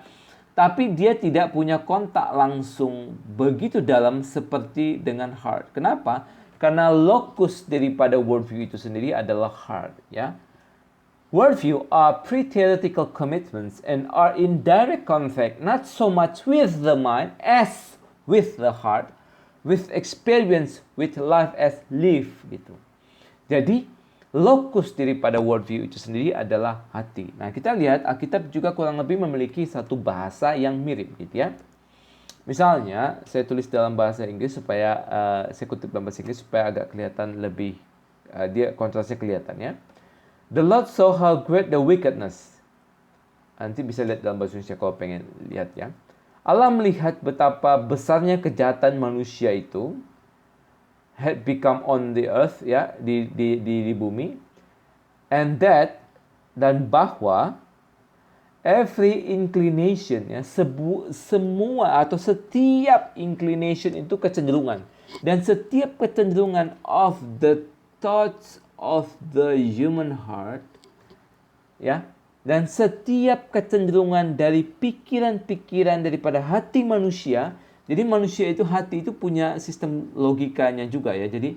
tapi dia tidak punya kontak langsung begitu dalam seperti dengan heart. Kenapa? Karena lokus daripada worldview itu sendiri adalah heart, ya. Worldview are pre-theoretical commitments and are in direct contact not so much with the mind as with the heart, with experience, with life as live, gitu. Jadi lokus daripada worldview itu sendiri adalah hati. Nah, kita lihat Alkitab juga kurang lebih memiliki satu bahasa yang mirip, gitu ya. Misalnya, saya tulis dalam bahasa Inggris supaya saya kutip dalam bahasa Inggris supaya agak kelihatan lebih dia kontrasnya kelihatan ya. The Lord saw how great the wickedness. Nanti bisa lihat dalam bahasa Indonesia kalau pengen lihat ya. Allah melihat betapa besarnya kejahatan manusia itu had become on the earth ya, di bumi, and that, dan bahwa every inclination ya, semua atau setiap inclination itu kecenderungan, dan setiap kecenderungan of the thoughts of the human heart ya, dan setiap kecenderungan dari pikiran-pikiran daripada hati manusia. Jadi manusia itu, hati itu punya sistem logikanya juga ya. Jadi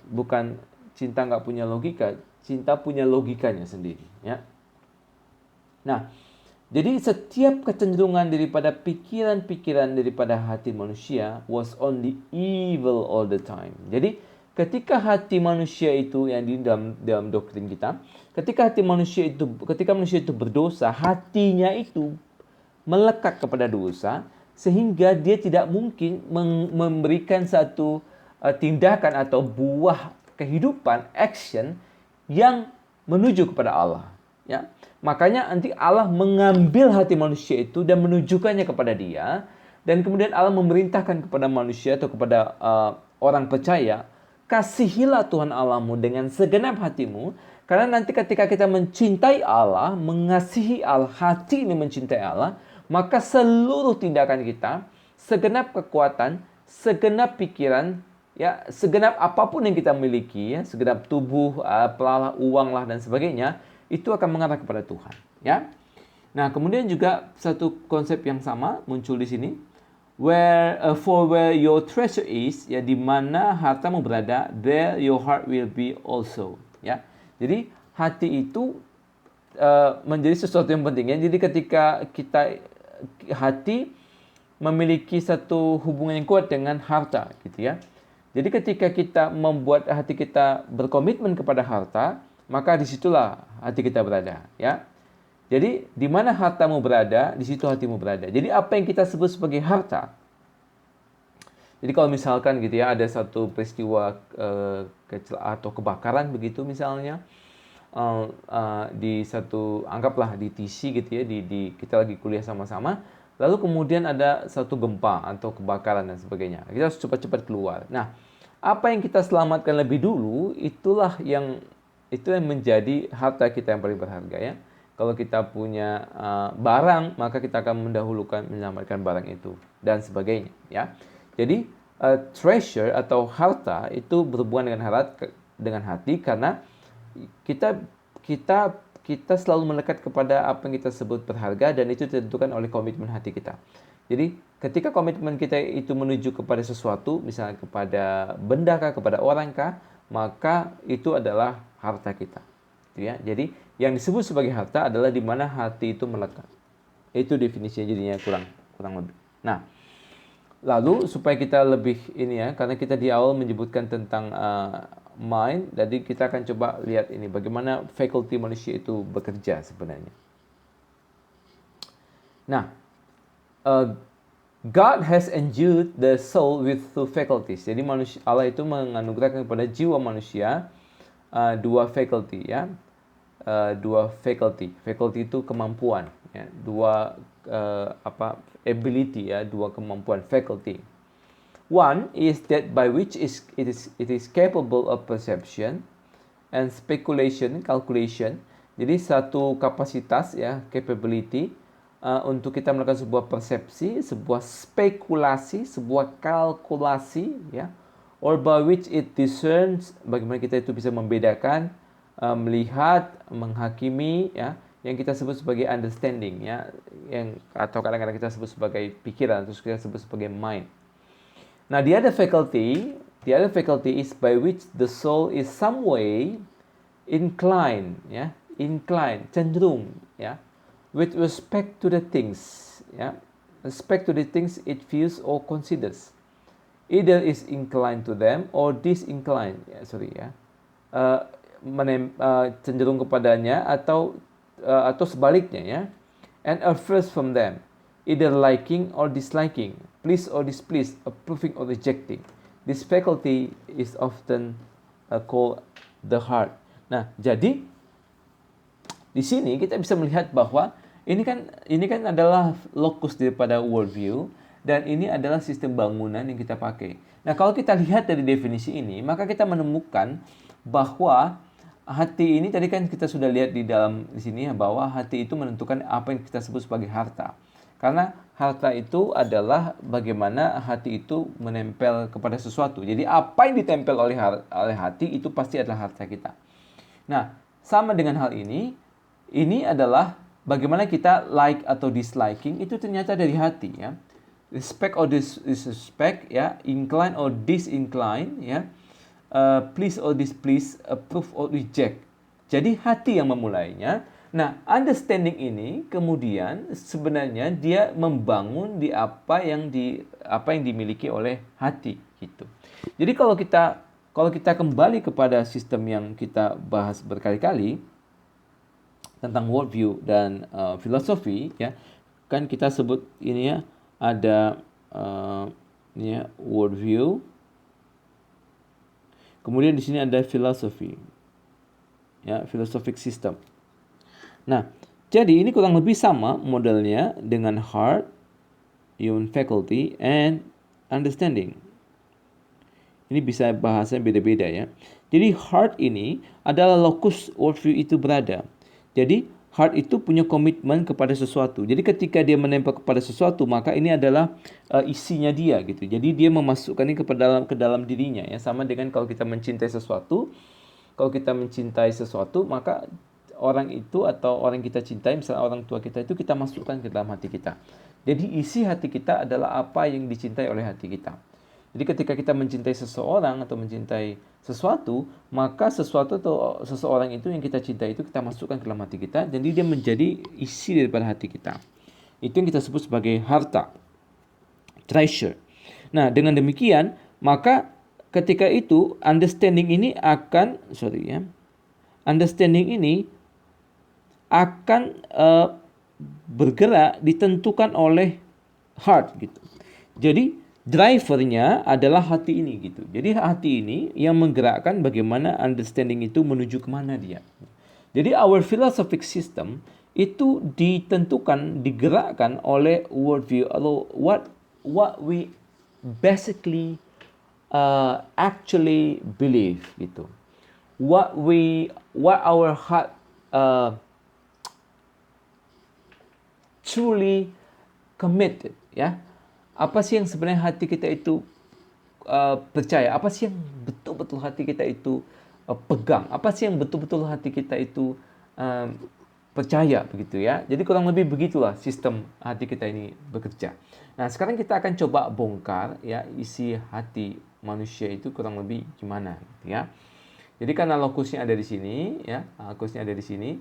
bukan cinta nggak punya logika, cinta punya logikanya sendiri ya. Nah, jadi setiap kecenderungan daripada pikiran-pikiran daripada hati manusia was only evil all the time. Jadi ketika hati manusia itu yang di dalam doktrin kita, ketika manusia itu berdosa, hatinya itu melekat kepada dosa, sehingga dia tidak mungkin memberikan satu tindakan atau buah kehidupan, action yang menuju kepada Allah ya. Makanya nanti Allah mengambil hati manusia itu dan menunjukkannya kepada dia, dan kemudian Allah memerintahkan kepada manusia atau kepada orang percaya, kasihilah Tuhan Allahmu dengan segenap hatimu, karena nanti ketika kita mencintai Allah, mengasihi Allah, hati ini mencintai Allah, maka seluruh tindakan kita, segenap kekuatan, segenap pikiran, ya, segenap apapun yang kita miliki, ya, segenap tubuh, uang lah dan sebagainya, itu akan mengarah kepada Tuhan, ya. Nah, kemudian juga satu konsep yang sama muncul di sini. For where your treasure is, ya di mana hartamu berada, there your heart will be also. Ya, jadi hati itu menjadi sesuatu yang penting. Ya. Jadi ketika hati memiliki satu hubungan yang kuat dengan harta, gitu ya. Jadi ketika kita membuat hati kita berkomitmen kepada harta, maka disitulah hati kita berada. Ya. Jadi di mana hartamu berada, di situ hatimu berada. Jadi apa yang kita sebut sebagai harta. Jadi kalau misalkan gitu ya ada satu peristiwa kecelakaan atau kebakaran begitu misalnya di satu anggaplah di TC gitu ya di kita lagi kuliah sama-sama, lalu kemudian ada satu gempa atau kebakaran dan sebagainya. Kita harus cepat-cepat keluar. Nah, apa yang kita selamatkan lebih dulu itu yang menjadi harta kita yang paling berharga ya. Kalau kita punya barang, maka kita akan mendahulukan menyelamatkan barang itu dan sebagainya ya. Jadi treasure atau harta itu berhubungan dengan hati karena kita selalu melekat kepada apa yang kita sebut berharga dan itu ditentukan oleh komitmen hati kita. Jadi ketika komitmen kita itu menuju kepada sesuatu, misalnya kepada benda kah, kepada orang kah, maka itu adalah harta kita. Ya, jadi yang disebut sebagai harta adalah di mana hati itu melekat. Itu definisinya jadinya kurang lebih. Nah, lalu supaya kita lebih ini ya, karena kita di awal menyebutkan tentang mind, jadi kita akan coba lihat ini bagaimana faculty manusia itu bekerja sebenarnya. Nah, God has endued the soul with two faculties. Jadi Allah itu menganugerahkan kepada jiwa manusia dua faculty ya. Dua faculty. Faculty itu kemampuan ya. Dua ability ya, dua kemampuan faculty. One is that by which it is capable of perception and speculation, calculation. Jadi satu kapasitas ya, capability untuk kita melakukan sebuah persepsi, sebuah spekulasi, sebuah kalkulasi ya, or by which it discerns, bagaimana kita itu bisa membedakan, melihat, menghakimi ya, yang kita sebut sebagai understanding ya, atau kadang-kadang kita sebut sebagai pikiran, terus kita sebut sebagai mind. Nah, the other faculty is by which the soul is some way inclined ya, cenderung ya, with respect to the things ya, respect to the things it feels or considers. Either is inclined to them or disinclined cenderung kepadanya atau sebaliknya ya, and averse from them, either liking or disliking, pleased or displeased, approving or rejecting. This faculty is often called the heart. Nah, jadi di sini kita bisa melihat bahwa ini kan adalah lokus daripada worldview dan ini adalah sistem bangunan yang kita pakai. Nah, kalau kita lihat dari definisi ini, maka kita menemukan bahwa hati ini tadi kan kita sudah lihat di sini ya, bahwa hati itu menentukan apa yang kita sebut sebagai harta. Karena harta itu adalah bagaimana hati itu menempel kepada sesuatu. Jadi apa yang ditempel oleh hati itu pasti adalah harta kita. Nah, sama dengan hal ini adalah bagaimana kita like atau disliking itu ternyata dari hati ya. Respect or disrespect ya, incline or disincline ya. Please or displease, approve or reject. Jadi hati yang memulainya. Nah, understanding ini kemudian sebenarnya dia membangun di apa yang dimiliki oleh hati gitu. Jadi kalau kita kembali kepada sistem yang kita bahas berkali-kali tentang worldview dan filosofi ya, kan kita sebut ini ya, ada ini ya, worldview. Kemudian di sini ada filosofi, ya, philosophic system. Nah, jadi ini kurang lebih sama modelnya dengan heart, human faculty, and understanding. Ini bisa bahasanya beda-beda ya. Jadi heart ini adalah lokus worldview itu berada. Jadi heart itu punya komitmen kepada sesuatu. Jadi ketika dia menempel kepada sesuatu, maka ini adalah isinya dia gitu. Jadi dia memasukkannya ke dalam dirinya ya. Sama dengan kalau kita mencintai sesuatu. Kalau kita mencintai sesuatu, maka orang itu atau orang yang kita cintai, misalnya orang tua kita itu kita masukkan ke dalam hati kita. Jadi isi hati kita adalah apa yang dicintai oleh hati kita. Jadi ketika kita mencintai seseorang atau mencintai sesuatu, maka sesuatu atau seseorang itu yang kita cintai itu kita masukkan ke dalam hati kita, jadi dia menjadi isi daripada hati kita. Itu yang kita sebut sebagai harta, treasure. Nah, dengan demikian, maka ketika itu understanding ini akan bergerak ditentukan oleh heart gitu. Jadi drivernya adalah hati ini gitu. Jadi hati ini yang menggerakkan bagaimana understanding itu menuju kemana dia. Jadi our philosophic system itu ditentukan, digerakkan oleh worldview atau what we basically actually believe gitu. What our heart truly committed, ya. Apa sih yang sebenarnya hati kita itu percaya? Apa sih yang betul-betul hati kita itu pegang? Apa sih yang betul-betul hati kita itu percaya, begitu ya? Jadi kurang lebih begitulah sistem hati kita ini bekerja. Nah, sekarang kita akan coba bongkar ya isi hati manusia itu kurang lebih gimana, gitu ya. Jadi karena lokusnya ada di sini, ya, lokusnya ada di sini,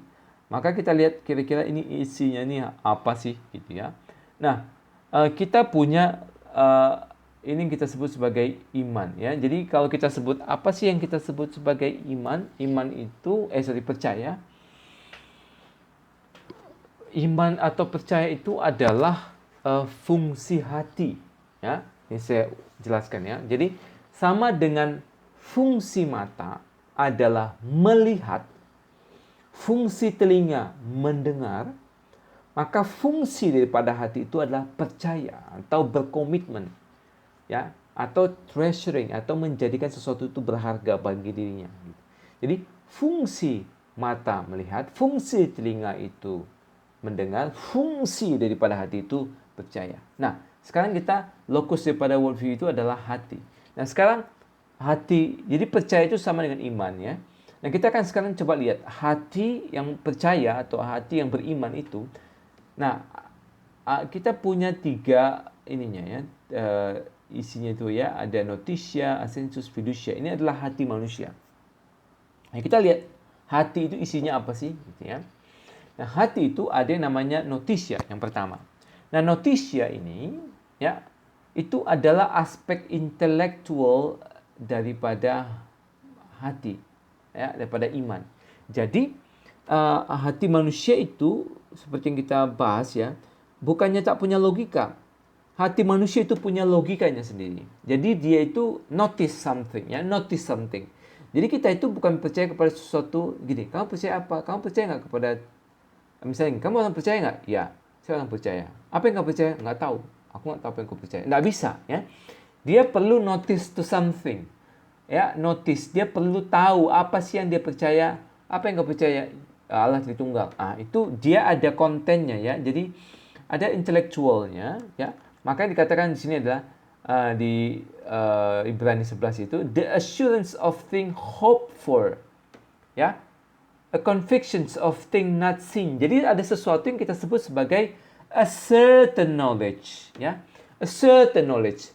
maka kita lihat kira-kira ini isinya ini apa sih, gitu ya. Nah, kita punya ini yang kita sebut sebagai iman, ya. Jadi kalau kita sebut apa sih yang kita sebut sebagai iman? Iman itu percaya. Iman atau percaya itu adalah fungsi hati, ya. Ini saya jelaskan ya. Jadi sama dengan fungsi mata adalah melihat, fungsi telinga mendengar, maka fungsi daripada hati itu adalah percaya atau berkomitmen, ya, atau treasuring atau menjadikan sesuatu itu berharga bagi dirinya. Jadi fungsi mata melihat, fungsi telinga itu mendengar, fungsi daripada hati itu percaya. Nah, sekarang kita lokus daripada worldview itu adalah hati. Nah, sekarang hati, jadi percaya itu sama dengan iman, ya. Nah, kita akan sekarang coba lihat hati yang percaya atau hati yang beriman itu. Nah, kita punya 3 ininya ya, isinya itu ya, ada notitia, assensus, fiducia. Ini adalah hati manusia. Nah, kita lihat hati itu isinya apa sih, gitu ya. Nah, hati itu ada yang namanya notitia yang pertama. Nah, notitia ini ya, itu adalah aspek intelektual daripada hati, ya, daripada iman. Jadi hati manusia itu seperti yang kita bahas ya, bukannya tak punya logika. Hati manusia itu punya logikanya sendiri. Jadi dia itu notice something, ya, notice something. Jadi kita itu bukan percaya kepada sesuatu gini. Kamu percaya apa? Kamu percaya nggak kepada, misalnya, kamu orang percaya nggak? Ya, saya orang percaya. Apa yang kamu percaya? Nggak tahu. Aku nggak tahu apa yang kau percaya. Nggak bisa, ya. Dia perlu notice to something. Ya, notice. Dia perlu tahu apa sih yang dia percaya. Apa yang kau percaya? Allah Tritunggal. Itu dia ada kontennya, ya. Jadi ada intelektualnya, ya. Maka dikatakan di sini adalah di Ibrani 11 itu the assurance of thing hoped for. Ya. A convictions of thing not seen. Jadi ada sesuatu yang kita sebut sebagai a certain knowledge, ya. A certain knowledge.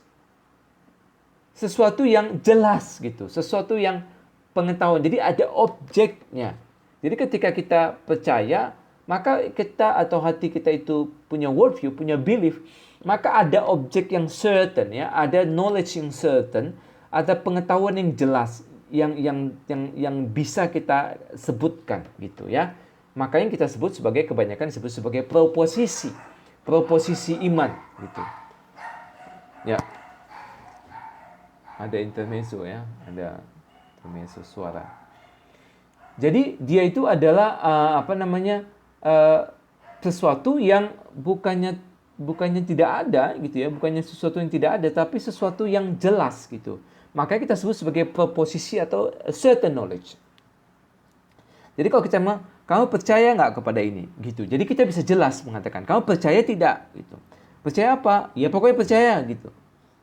Sesuatu yang jelas gitu, sesuatu yang pengetahuan. Jadi ada objeknya. Jadi ketika kita percaya, maka kita atau hati kita itu punya worldview, punya belief, maka ada objek yang certain, ya, ada knowledge yang certain, ada pengetahuan yang jelas yang bisa kita sebutkan gitu, ya. Makanya kita sebut sebagai, kebanyakan disebut sebagai proposisi iman gitu. Ya. Ada intermezzo, ya, ada intermezzo suara. Jadi dia itu adalah sesuatu yang bukannya tidak ada gitu, ya, bukannya sesuatu yang tidak ada, tapi sesuatu yang jelas gitu. Makanya kita sebut sebagai proposisi atau certain knowledge. Jadi kalau kita kamu percaya nggak kepada ini gitu. Jadi kita bisa jelas mengatakan kamu percaya tidak gitu. Percaya apa? Ya pokoknya percaya gitu.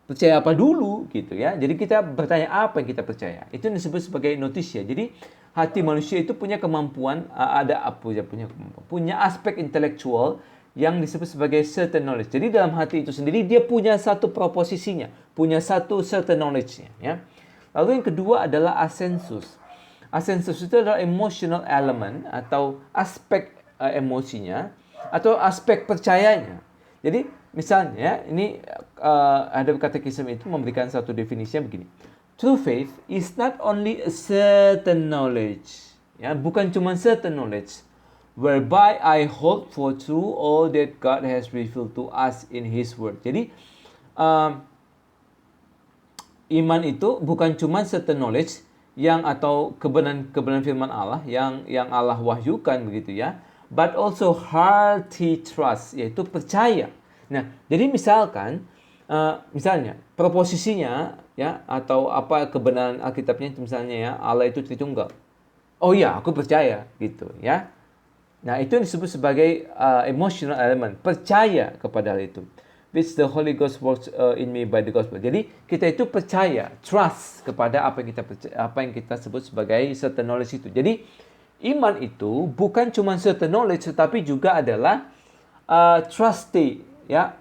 Percaya apa dulu gitu, ya. Jadi kita bertanya apa yang kita percaya. Itu disebut sebagai notitia. Jadi hati manusia itu punya kemampuan, punya aspek intelektual yang disebut sebagai certain knowledge. Jadi dalam hati itu sendiri dia punya satu proposisinya, punya satu certain knowledge-nya, ya. Lalu yang kedua adalah asensus. Asensus itu adalah emotional element atau aspek emosinya atau aspek percayanya. Jadi misalnya ini ada katekisme itu memberikan satu definisinya begini. True faith is not only a certain knowledge, ya, bukan cuma certain knowledge, whereby I hold for true all that God has revealed to us in His Word. Jadi iman itu bukan cuma certain knowledge yang atau kebenaran firman Allah yang Allah wahyukan begitu ya, but also hearty trust, yaitu percaya. Nah, jadi misalnya proposisinya ya atau apa kebenaran Alkitabnya misalnya ya, Allah itu Tritunggal. Oh iya, aku percaya gitu ya. Nah, itu yang disebut sebagai emotional element, percaya kepada hal itu. Which the Holy Ghost works in me by the gospel. Jadi kita itu percaya, trust kepada apa yang kita sebut sebagai certain knowledge itu. Jadi iman itu bukan cuma certain knowledge, tetapi juga adalah trusty, ya,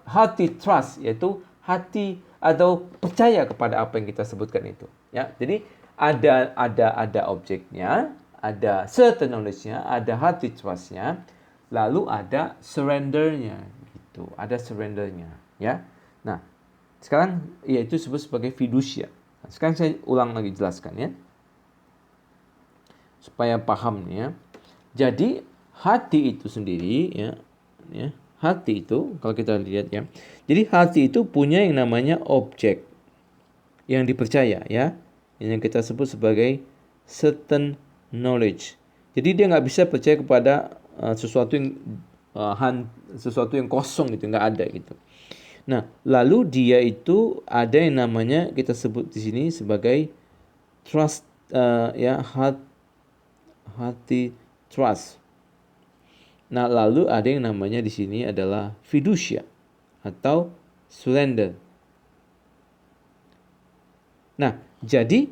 hearty trust, yaitu hati atau percaya kepada apa yang kita sebutkan itu. Ya, jadi ada objeknya, ada certain knowledge-nya, ada hearty trust-nya, lalu ada surrender-nya. Ada surrendernya, ya. Nah, sekarang yaitu disebut sebagai fiducia. Nah, sekarang saya ulang lagi jelaskan ya, supaya paham ya. Jadi hati itu sendiri ya, hati itu kalau kita lihat ya. Jadi hati itu punya yang namanya objek yang dipercaya ya, yang kita sebut sebagai certain knowledge. Jadi dia nggak bisa percaya kepada sesuatu yang kosong gitu, nggak ada gitu. Nah, lalu dia itu ada yang namanya kita sebut di sini sebagai trust, hati trust. Nah, lalu ada yang namanya di sini adalah fiducia atau surrender. Nah, jadi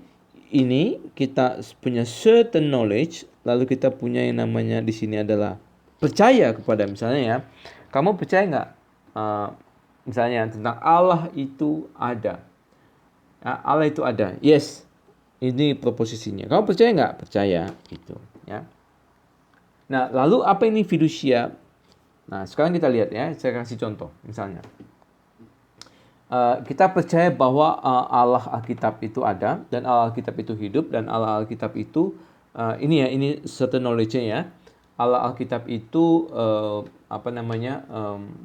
ini kita punya certain knowledge, lalu kita punya yang namanya di sini adalah percaya kepada, misalnya ya, kamu percaya nggak misalnya tentang Allah itu ada, ya, Allah itu ada, yes, ini proposisinya. Kamu percaya nggak? Percaya, gitu ya. Nah, lalu apa ini fiducia? Nah, sekarang kita lihat ya, saya kasih contoh, misalnya kita percaya bahwa Allah Alkitab itu ada, dan Allah Alkitab itu hidup, dan Allah Alkitab itu ini certain knowledge-nya ya. Allah Alkitab itu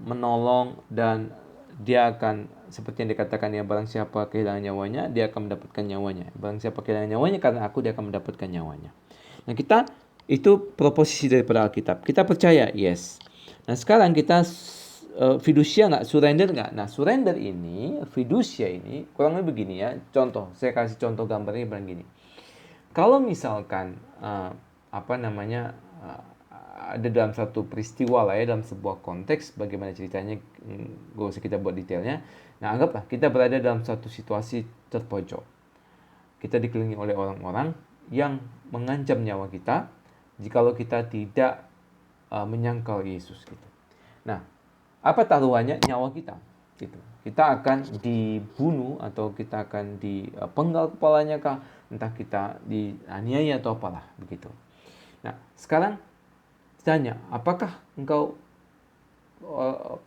menolong, dan dia akan seperti yang dikatakan ya, barang siapa kehilangan nyawanya, dia akan mendapatkan nyawanya. Barang siapa kehilangan nyawanya karena aku, dia akan mendapatkan nyawanya. Nah, kita itu proposisi daripada Alkitab. Kita percaya, yes. Nah, sekarang kita fiducia nggak, surrender nggak? Nah, surrender ini, fiducia ini kurang lebih begini ya. Contoh, saya kasih contoh gambarnya begini. Kalau misalkan ada dalam satu peristiwa lah ya, dalam sebuah konteks, bagaimana ceritanya, gak usah kita buat detailnya. Nah, anggaplah kita berada dalam satu situasi terpojok. Kita dikelilingi oleh orang-orang yang mengancam nyawa kita jikalau kita tidak menyangkal Yesus gitu. Nah, apa taruhannya? Nyawa kita gitu. Kita akan dibunuh atau kita akan dipenggal kepalanya kah, entah kita dianiaya atau apalah begitu. Nah, sekarang tanya, apakah engkau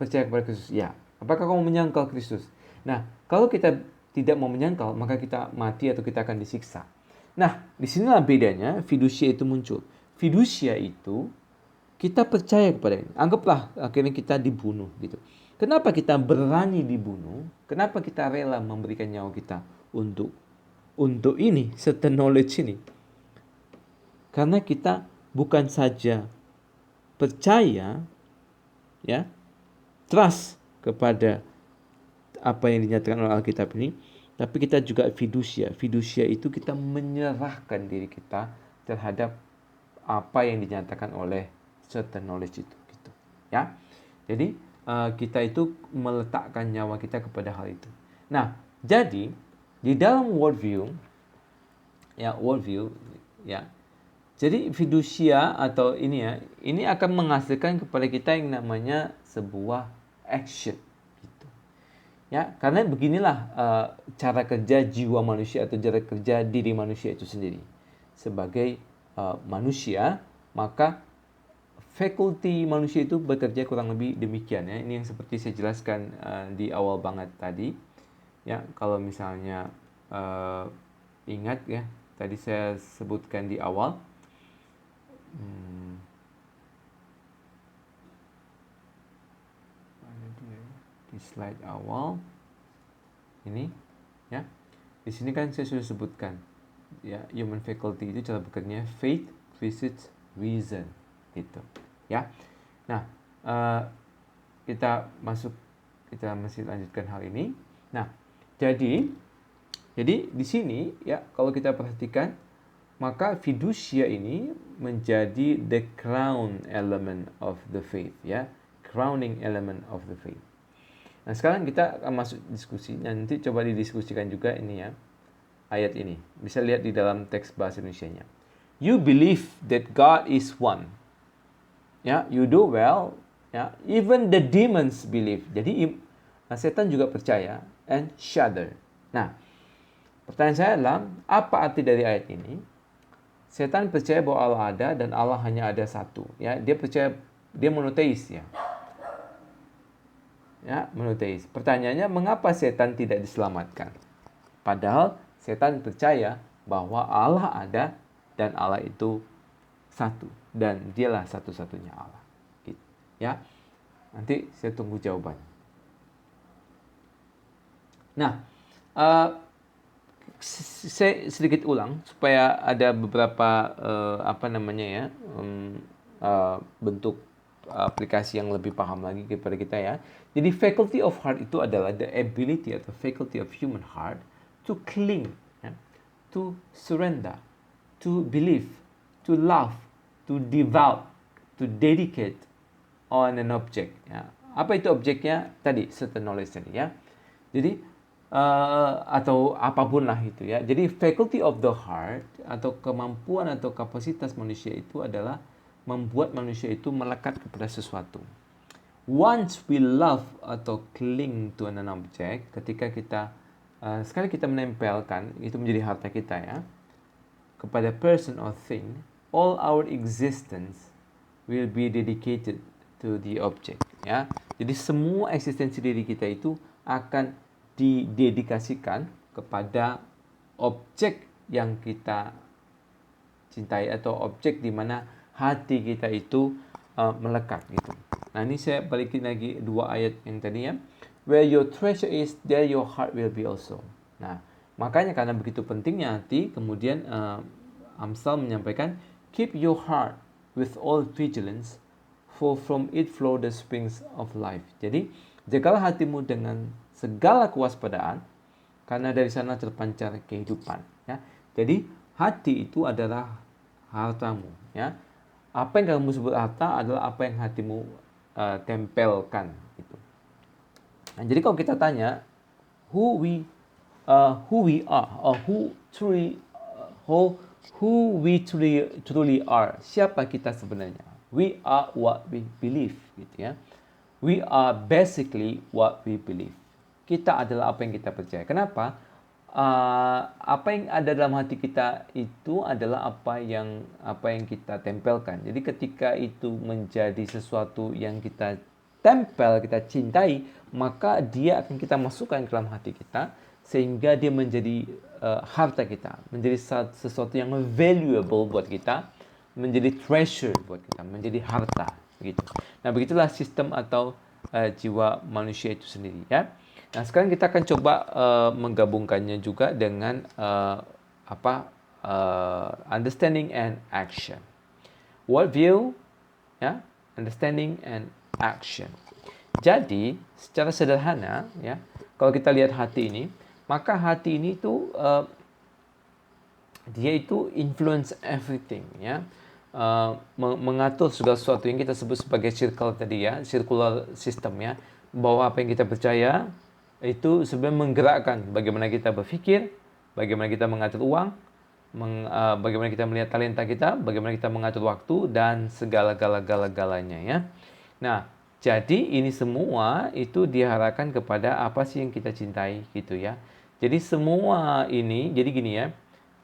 percaya kepada Kristus? Ya. Apakah kamu menyangkal Kristus? Nah, kalau kita tidak mau menyangkal, maka kita mati atau kita akan disiksa. Nah, disinilah bedanya fiducia itu muncul. Fiducia itu kita percaya kepada ini. Anggaplah akhirnya kita dibunuh gitu. Kenapa kita berani dibunuh? Kenapa kita rela memberikan nyawa kita untuk ini, certain knowledge ini? Karena kita bukan saja percaya, ya, trust kepada apa yang dinyatakan oleh Alkitab ini, tapi kita juga fiducia. Fiducia itu kita menyerahkan diri kita terhadap apa yang dinyatakan oleh certain knowledge itu, gitu. Ya, jadi kita itu meletakkan nyawa kita kepada hal itu. Nah, jadi di dalam worldview, ya. Jadi fidusia atau ini akan menghasilkan kepada kita yang namanya sebuah action gitu. Ya, karena beginilah cara kerja jiwa manusia atau cara kerja diri manusia itu sendiri. Sebagai manusia, maka fakulti manusia itu bekerja kurang lebih demikian ya. Ini yang seperti saya jelaskan di awal banget tadi. Ya, kalau misalnya ingat ya, tadi saya sebutkan di awal. Di slide awal ini ya. Di sini kan saya sudah sebutkan ya, human faculty itu cara bekerjanya faith, visits, reason gitu ya. Nah, kita masih lanjutkan hal ini. Nah, jadi di sini ya, kalau kita perhatikan, maka fiducia ini menjadi the crown element of the faith ya, crowning element of the faith. Nah, sekarang kita akan masuk diskusi. Nanti coba didiskusikan juga ini ya, ayat ini. Bisa lihat di dalam teks bahasa Indonesianya. You believe that God is one. Ya, you do well. Ya, even the demons believe. Jadi setan juga percaya and shudder. Nah, pertanyaan saya adalah, apa arti dari ayat ini? Setan percaya bahwa Allah ada dan Allah hanya ada satu. Ya, dia percaya, dia monoteis ya. Ya, monoteis. Pertanyaannya, mengapa setan tidak diselamatkan? Padahal setan percaya bahwa Allah ada dan Allah itu satu dan dialah satu-satunya Allah. Gitu. Ya. Nanti saya tunggu jawabannya. Nah, saya sedikit ulang supaya ada beberapa bentuk aplikasi yang lebih paham lagi kepada kita ya. Jadi faculty of heart itu adalah the ability atau faculty of human heart to cling, ya, to surrender, to believe, to love, to devote, to dedicate on an object. Ya. Apa itu objeknya? Tadi certain knowledge tadi ya. Jadi atau apapun lah itu ya. Jadi faculty of the heart atau kemampuan atau kapasitas manusia itu adalah membuat manusia itu melekat kepada sesuatu. Once we love atau cling to an object, ketika kita sekali kita menempelkan, itu menjadi harta kita ya, kepada person or thing, all our existence will be dedicated to the object ya. Jadi semua eksistensi diri kita itu akan didedikasikan kepada objek yang kita cintai atau objek di mana hati kita itu melekat gitu. Nah, ini saya balikin lagi dua ayat yang tadi ya. Where your treasure is, there your heart will be also. Nah, makanya karena begitu pentingnya hati, kemudian Amsal menyampaikan, keep your heart with all vigilance, for from it flow the springs of life. Jadi, jagalah hatimu dengan segala kewaspadaan, karena dari sana terpancar kehidupan. Ya. Jadi hati itu adalah hartamu. Ya. Apa yang kamu sebut harta adalah apa yang hatimu tempelkan. Gitu. Nah, jadi kalau kita tanya who we are, or who we truly are, siapa kita sebenarnya? We are what we believe. Gitu ya. We are basically what we believe. Kita adalah apa yang kita percaya. Kenapa? Apa yang ada dalam hati kita itu adalah apa yang kita tempelkan. Jadi ketika itu menjadi sesuatu yang kita tempel, kita cintai, maka dia akan kita masukkan ke dalam hati kita sehingga dia menjadi harta kita, menjadi sesuatu yang valuable buat kita, menjadi treasure buat kita, menjadi harta gitu. Nah, begitulah sistem atau jiwa manusia itu sendiri ya. Nah, sekarang kita akan coba menggabungkannya juga dengan understanding and action. Worldview, ya, understanding and action. Jadi, secara sederhana, ya, kalau kita lihat hati ini, maka hati ini tuh dia itu influence everything, ya. Mengatur segala sesuatu yang kita sebut sebagai circle tadi ya, circular system ya, bahwa apa yang kita percaya itu sebenarnya menggerakkan bagaimana kita berpikir, bagaimana kita mengatur uang, bagaimana kita melihat talenta kita, bagaimana kita mengatur waktu dan segala-galanya ya. Nah, jadi ini semua itu diarahkan kepada apa sih yang kita cintai gitu ya. Jadi semua ini, jadi gini ya,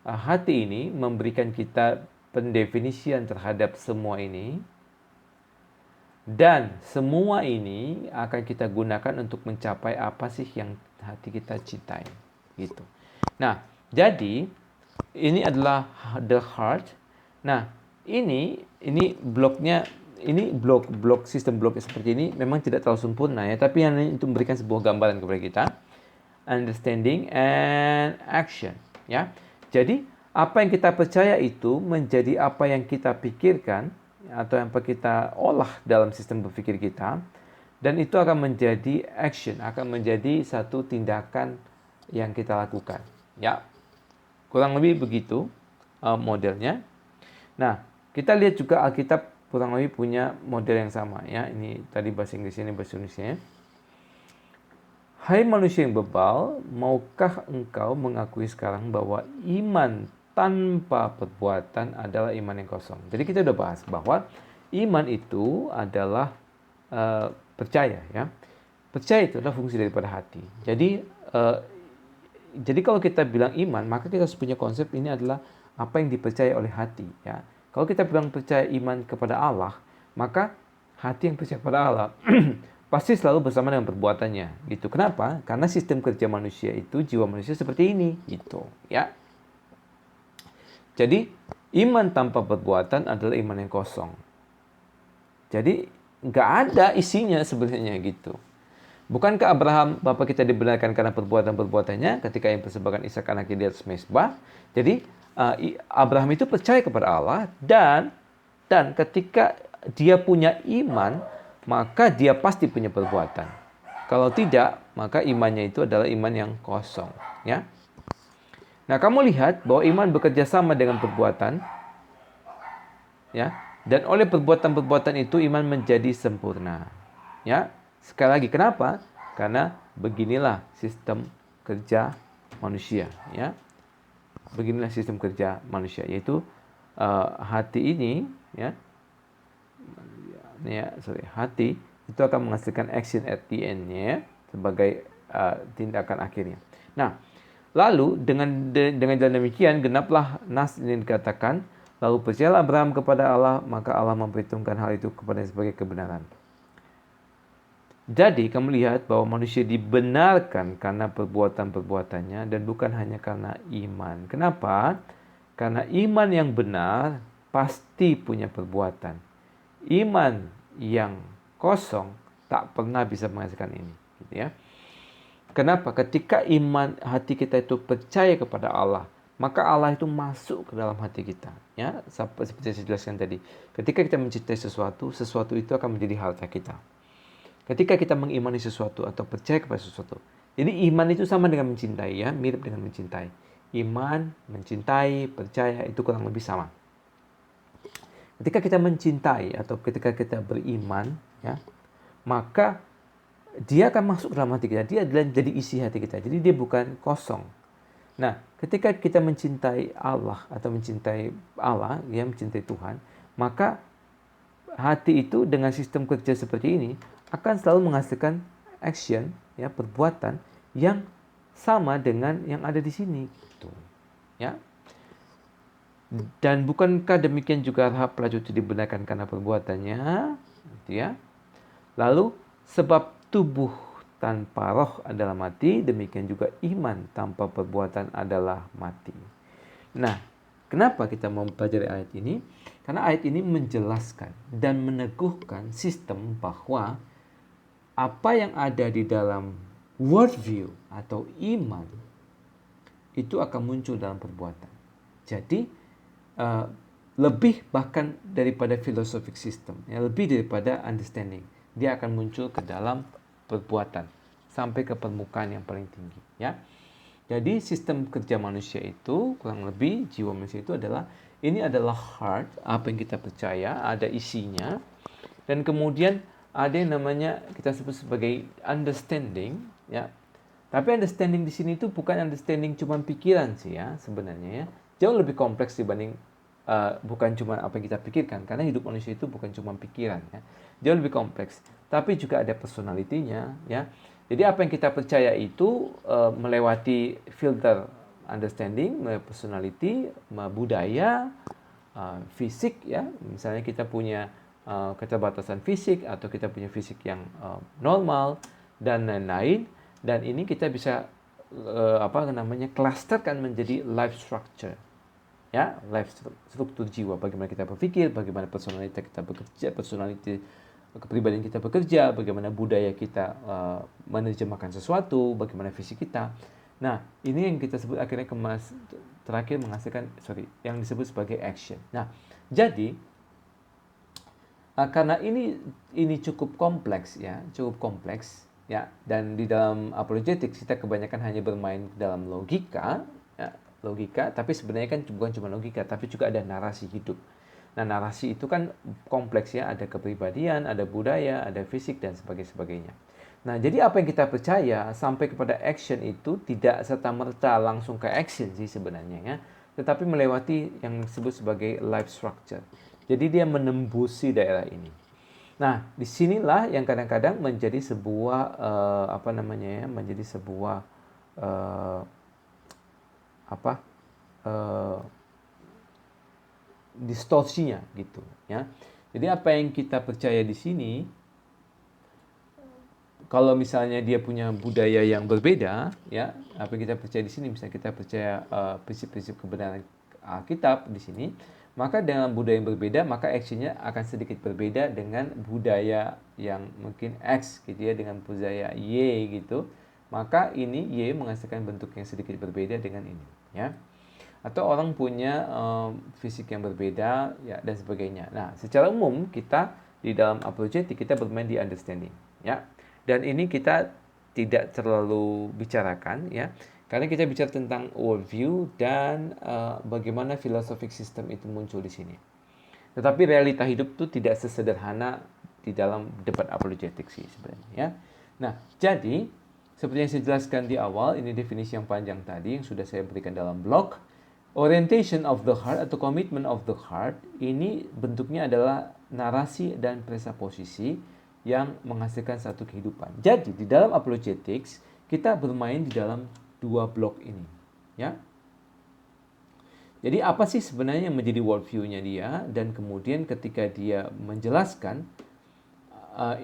hati ini memberikan kita pendefinisian terhadap semua ini. Dan semua ini akan kita gunakan untuk mencapai apa sih yang hati kita cintai gitu. Nah, jadi ini adalah the heart. Nah, ini bloknya, ini blok sistem blok seperti ini memang tidak terlalu sempurna ya, tapi yang ini untuk memberikan sebuah gambaran kepada kita. Understanding and action ya. Jadi apa yang kita percaya itu menjadi apa yang kita pikirkan atau yang kita olah dalam sistem berpikir kita, dan itu akan menjadi action, akan menjadi satu tindakan yang kita lakukan ya. Kurang lebih begitu modelnya. Nah, kita lihat juga Alkitab kurang lebih punya model yang sama ya. Ini tadi bahasa Inggrisnya, ini bahasa Indonesia. Hai manusia yang bebal, maukah engkau mengakui sekarang bahwa iman tanpa perbuatan adalah iman yang kosong. Jadi kita udah bahas bahwa iman itu adalah percaya ya. Percaya itu adalah fungsi daripada hati. Jadi kalau kita bilang iman, maka kita harus punya konsep ini adalah apa yang dipercaya oleh hati ya. Kalau kita bilang percaya iman kepada Allah, maka hati yang percaya kepada Allah pasti selalu bersama dengan perbuatannya gitu. Kenapa? Karena sistem kerja manusia itu, jiwa manusia seperti ini gitu ya. Jadi iman tanpa perbuatan adalah iman yang kosong. Jadi nggak ada isinya sebenarnya gitu. Bukankah Abraham Bapa kita dibenarkan karena perbuatan-perbuatannya ketika yang persembahkan Ishak anaknya di atas mezbah? Jadi Abraham itu percaya kepada Allah, dan ketika dia punya iman, maka dia pasti punya perbuatan. Kalau tidak, maka imannya itu adalah iman yang kosong ya. Nah, kamu lihat bahwa iman bekerja sama dengan perbuatan, ya, dan oleh perbuatan-perbuatan itu iman menjadi sempurna, ya. Sekali lagi, kenapa? Karena beginilah sistem kerja manusia, ya. Beginilah sistem kerja manusia, yaitu hati ini, ya, hati itu akan menghasilkan action at the end-nya sebagai tindakan akhirnya. Nah, lalu dengan jalan demikian genaplah nas ini dikatakan, lalu percayalah Abraham kepada Allah, maka Allah memperhitungkan hal itu kepadanya sebagai kebenaran. Jadi kamu lihat bahwa manusia dibenarkan karena perbuatan-perbuatannya dan bukan hanya karena iman. Kenapa? Karena iman yang benar pasti punya perbuatan. Iman yang kosong tak pernah bisa menghasilkan ini, gitu ya. Kenapa? Ketika iman hati kita itu percaya kepada Allah, maka Allah itu masuk ke dalam hati kita, ya. Seperti yang saya jelaskan tadi. Ketika kita mencintai sesuatu, sesuatu itu akan menjadi harta kita. Ketika kita mengimani sesuatu atau percaya kepada sesuatu. Jadi iman itu sama dengan mencintai, ya, mirip dengan mencintai. Iman, mencintai, percaya itu kurang lebih sama. Ketika kita mencintai atau ketika kita beriman, ya, maka dia akan masuk ke dalam hati kita. Dia adalah jadi isi hati kita. Jadi dia bukan kosong. Nah, ketika kita mencintai Allah atau mencintai Allah, ya, mencintai Tuhan, maka hati itu dengan sistem kerja seperti ini akan selalu menghasilkan action, ya, perbuatan yang sama dengan yang ada di sini, gitu, ya. Dan bukankah demikian juga Rahab pelacur itu dibenarkan karena perbuatannya, gitu ya. Lalu sebab tubuh tanpa roh adalah mati, demikian juga iman tanpa perbuatan adalah mati. Nah, kenapa kita mempelajari ayat ini? Karena ayat ini menjelaskan dan meneguhkan sistem bahwa apa yang ada di dalam worldview atau iman itu akan muncul dalam perbuatan. Jadi lebih bahkan daripada philosophic system, ya, lebih daripada understanding, dia akan muncul ke dalam perbuatan sampai ke permukaan yang paling tinggi, ya. Jadi sistem kerja manusia itu kurang lebih jiwa manusia itu adalah heart, apa yang kita percaya, ada isinya, dan kemudian ada yang namanya kita sebut sebagai understanding, ya. Tapi understanding di sini itu bukan understanding cuma pikiran sih, ya, sebenarnya, ya. jauh lebih kompleks dibanding bukan cuma apa yang kita pikirkan, karena hidup manusia itu bukan cuma pikiran ya, jauh lebih kompleks, tapi juga ada personalitinya ya. Jadi apa yang kita percaya itu melewati filter understanding, personality, budaya, fisik ya. Misalnya kita punya keterbatasan fisik atau kita punya fisik yang normal dan lain-lain, dan ini kita bisa clusterkan menjadi life structure ya, life struktur jiwa, bagaimana kita berpikir, bagaimana personalita kita bekerja, personality kepribadian kita bekerja, bagaimana budaya kita menerjemahkan sesuatu, bagaimana fisik kita. Nah, ini yang kita sebut akhirnya terakhir menghasilkan yang disebut sebagai action. Nah, jadi karena ini cukup kompleks ya, dan di dalam apologetics kita kebanyakan hanya bermain dalam logika, tapi sebenarnya kan bukan cuma logika, tapi juga ada narasi hidup. Nah, narasi itu kan kompleks ya, ada kepribadian, ada budaya, ada fisik dan sebagainya. Nah, jadi apa yang kita percaya sampai kepada action itu tidak serta-merta langsung ke action sih sebenarnya ya, tetapi melewati yang disebut sebagai life structure. Jadi dia menembusi daerah ini. Nah, disinilah yang kadang-kadang menjadi sebuah menjadi sebuah distorsinya gitu ya. Jadi apa yang kita percaya di sini, kalau misalnya dia punya budaya yang berbeda ya, apa yang kita percaya di sini, misalnya kita percaya prinsip-prinsip kebenaran Alkitab di sini, maka dengan budaya yang berbeda, maka actionnya akan sedikit berbeda dengan budaya yang mungkin X gitu ya, dengan budaya Y gitu. Maka ini Y menghasilkan bentuk yang sedikit berbeda dengan ini ya. Atau orang punya fisik yang berbeda ya, dan sebagainya. Nah, secara umum kita di dalam apologetic kita bermain di understanding ya. Dan ini kita tidak terlalu bicarakan ya, karena kita bicara tentang worldview dan bagaimana philosophic system itu muncul di sini. Tetapi realita hidup itu tidak sesederhana di dalam debat apologetik sih sebenarnya ya. Nah, jadi seperti yang saya jelaskan di awal, ini definisi yang panjang tadi yang sudah saya berikan dalam blog. Orientation of the heart atau commitment of the heart ini bentuknya adalah narasi dan presaposisi yang menghasilkan satu kehidupan. Jadi di dalam apologetics kita bermain di dalam dua blok ini, ya. Jadi apa sih sebenarnya yang menjadi worldview-nya dia, dan kemudian ketika dia menjelaskan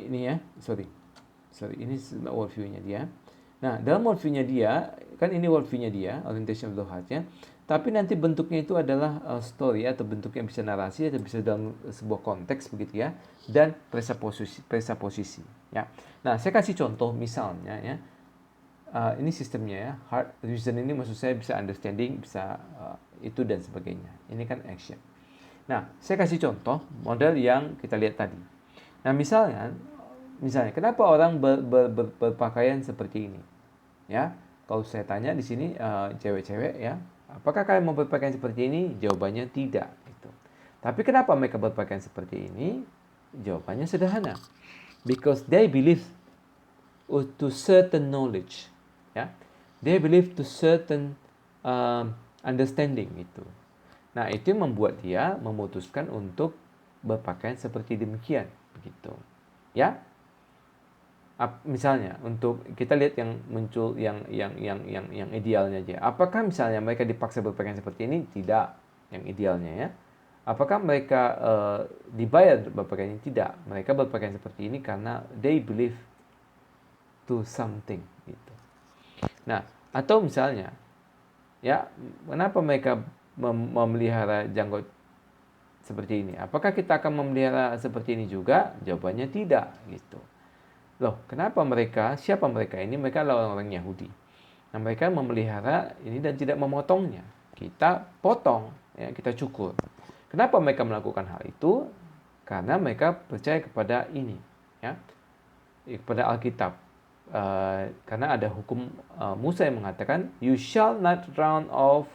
ini worldview-nya dia. Nah, dalam worldview-nya dia, kan ini worldview-nya dia, orientation of the heart-nya. Tapi nanti bentuknya itu adalah story atau bentuknya bisa narasi atau bisa dalam sebuah konteks begitu ya, dan presaposisi ya. Nah, saya kasih contoh misalnya ya. Ini sistemnya ya, heart reason ini maksud saya bisa understanding, bisa itu dan sebagainya. Ini kan action. Nah, saya kasih contoh model yang kita lihat tadi. Nah, misalnya kenapa orang berpakaian seperti ini? Ya, kalau saya tanya di sini cewek-cewek ya, apakah kalian mau berpakaian seperti ini? Jawabannya tidak. Gitu. Tapi kenapa mereka berpakaian seperti ini? Jawabannya sederhana. Because they believe to certain knowledge. Ya, they believe to certain understanding itu. Nah, itu yang membuat dia memutuskan untuk berpakaian seperti demikian, begitu. Ya. Misalnya untuk kita lihat yang muncul yang idealnya aja. Apakah misalnya mereka dipaksa berpakaian seperti ini? Tidak, yang idealnya ya. Apakah mereka dibayar berpakaian ini? Tidak. Mereka berpakaian seperti ini karena they believe to something gitu. Nah, atau misalnya ya, kenapa mereka memelihara janggut seperti ini? Apakah kita akan memelihara seperti ini juga? Jawabannya tidak gitu. Loh, kenapa siapa mereka ini? Mereka adalah orang-orang Yahudi. Nah, mereka memelihara ini dan tidak memotongnya. Kita potong, ya, kita cukur. Kenapa mereka melakukan hal itu? Karena mereka percaya kepada ini, ya, kepada Alkitab. Karena ada hukum Musa yang mengatakan, you shall not round off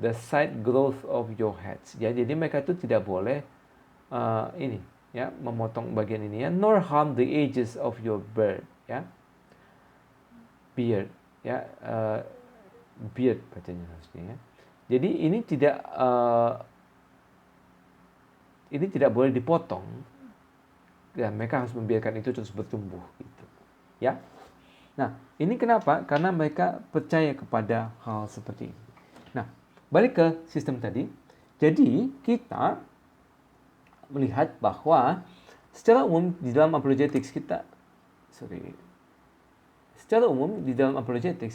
the side growth of your heads. Ya, jadi mereka itu tidak boleh ya, memotong bagian ini ya, nor harm the edges of your beard ya, beard ya, beard bacanya harusnya ya. Jadi ini tidak boleh dipotong, dan mereka harus membiarkan itu terus bertumbuh gitu. Ya. Nah, ini kenapa? Karena mereka percaya kepada hal seperti ini. Nah, balik ke sistem tadi. Jadi, kita melihat bahwa secara umum di dalam apologetics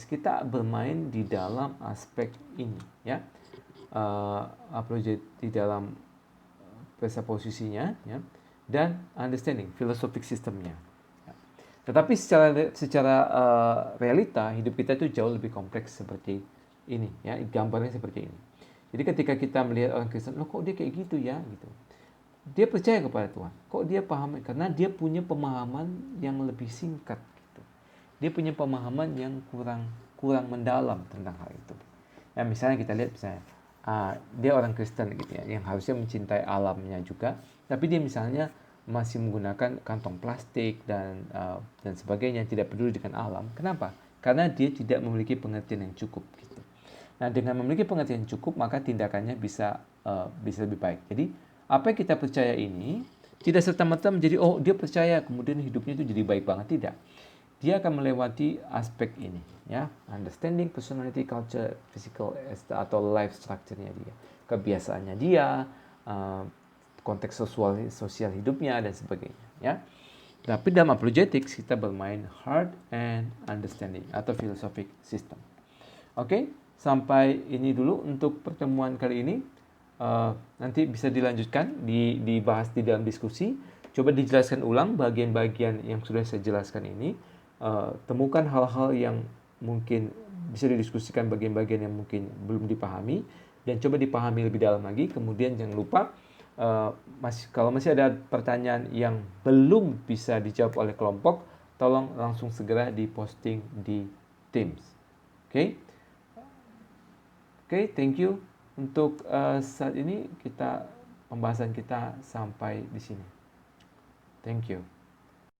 kita bermain di dalam aspek ini, ya. Di dalam presupposisinya, ya, dan understanding, philosophic systemnya. Tetapi secara realita hidup kita itu jauh lebih kompleks seperti ini, ya, gambarnya seperti ini. Jadi ketika kita melihat orang Kristen, loh kok dia kayak gitu ya, gitu. Dia percaya kepada Tuhan. Kok dia paham? Karena dia punya pemahaman yang lebih singkat, gitu. Dia punya pemahaman yang kurang mendalam tentang hal itu. Ya, misalnya kita lihat dia orang Kristen gitu ya, yang harusnya mencintai alamnya juga, tapi dia misalnya masih menggunakan kantong plastik dan sebagainya, tidak peduli dengan alam. Kenapa? Karena dia tidak memiliki pengertian yang cukup gitu. Nah, dengan memiliki pengertian yang cukup, maka tindakannya bisa lebih baik. Jadi, apa yang kita percaya ini tidak serta-merta menjadi dia percaya kemudian hidupnya itu jadi baik banget, tidak. Dia akan melewati aspek ini, ya, understanding personality, culture, physical atau life structure-nya dia, kebiasaannya dia, konteks sosial hidupnya dan sebagainya, ya. Tapi dalam apologetics kita bermain heart and understanding atau philosophic system. Oke, sampai ini dulu untuk pertemuan kali ini. Nanti bisa dilanjutkan, dibahas di dalam diskusi. Coba dijelaskan ulang bagian-bagian yang sudah saya jelaskan ini. Temukan hal-hal yang mungkin bisa didiskusikan, bagian-bagian yang mungkin belum dipahami, dan coba dipahami lebih dalam lagi. Kemudian jangan lupa, kalau masih ada pertanyaan yang belum bisa dijawab oleh kelompok, tolong langsung segera diposting di Teams. Oke, thank you. Untuk saat ini pembahasan kita sampai di sini. Thank you.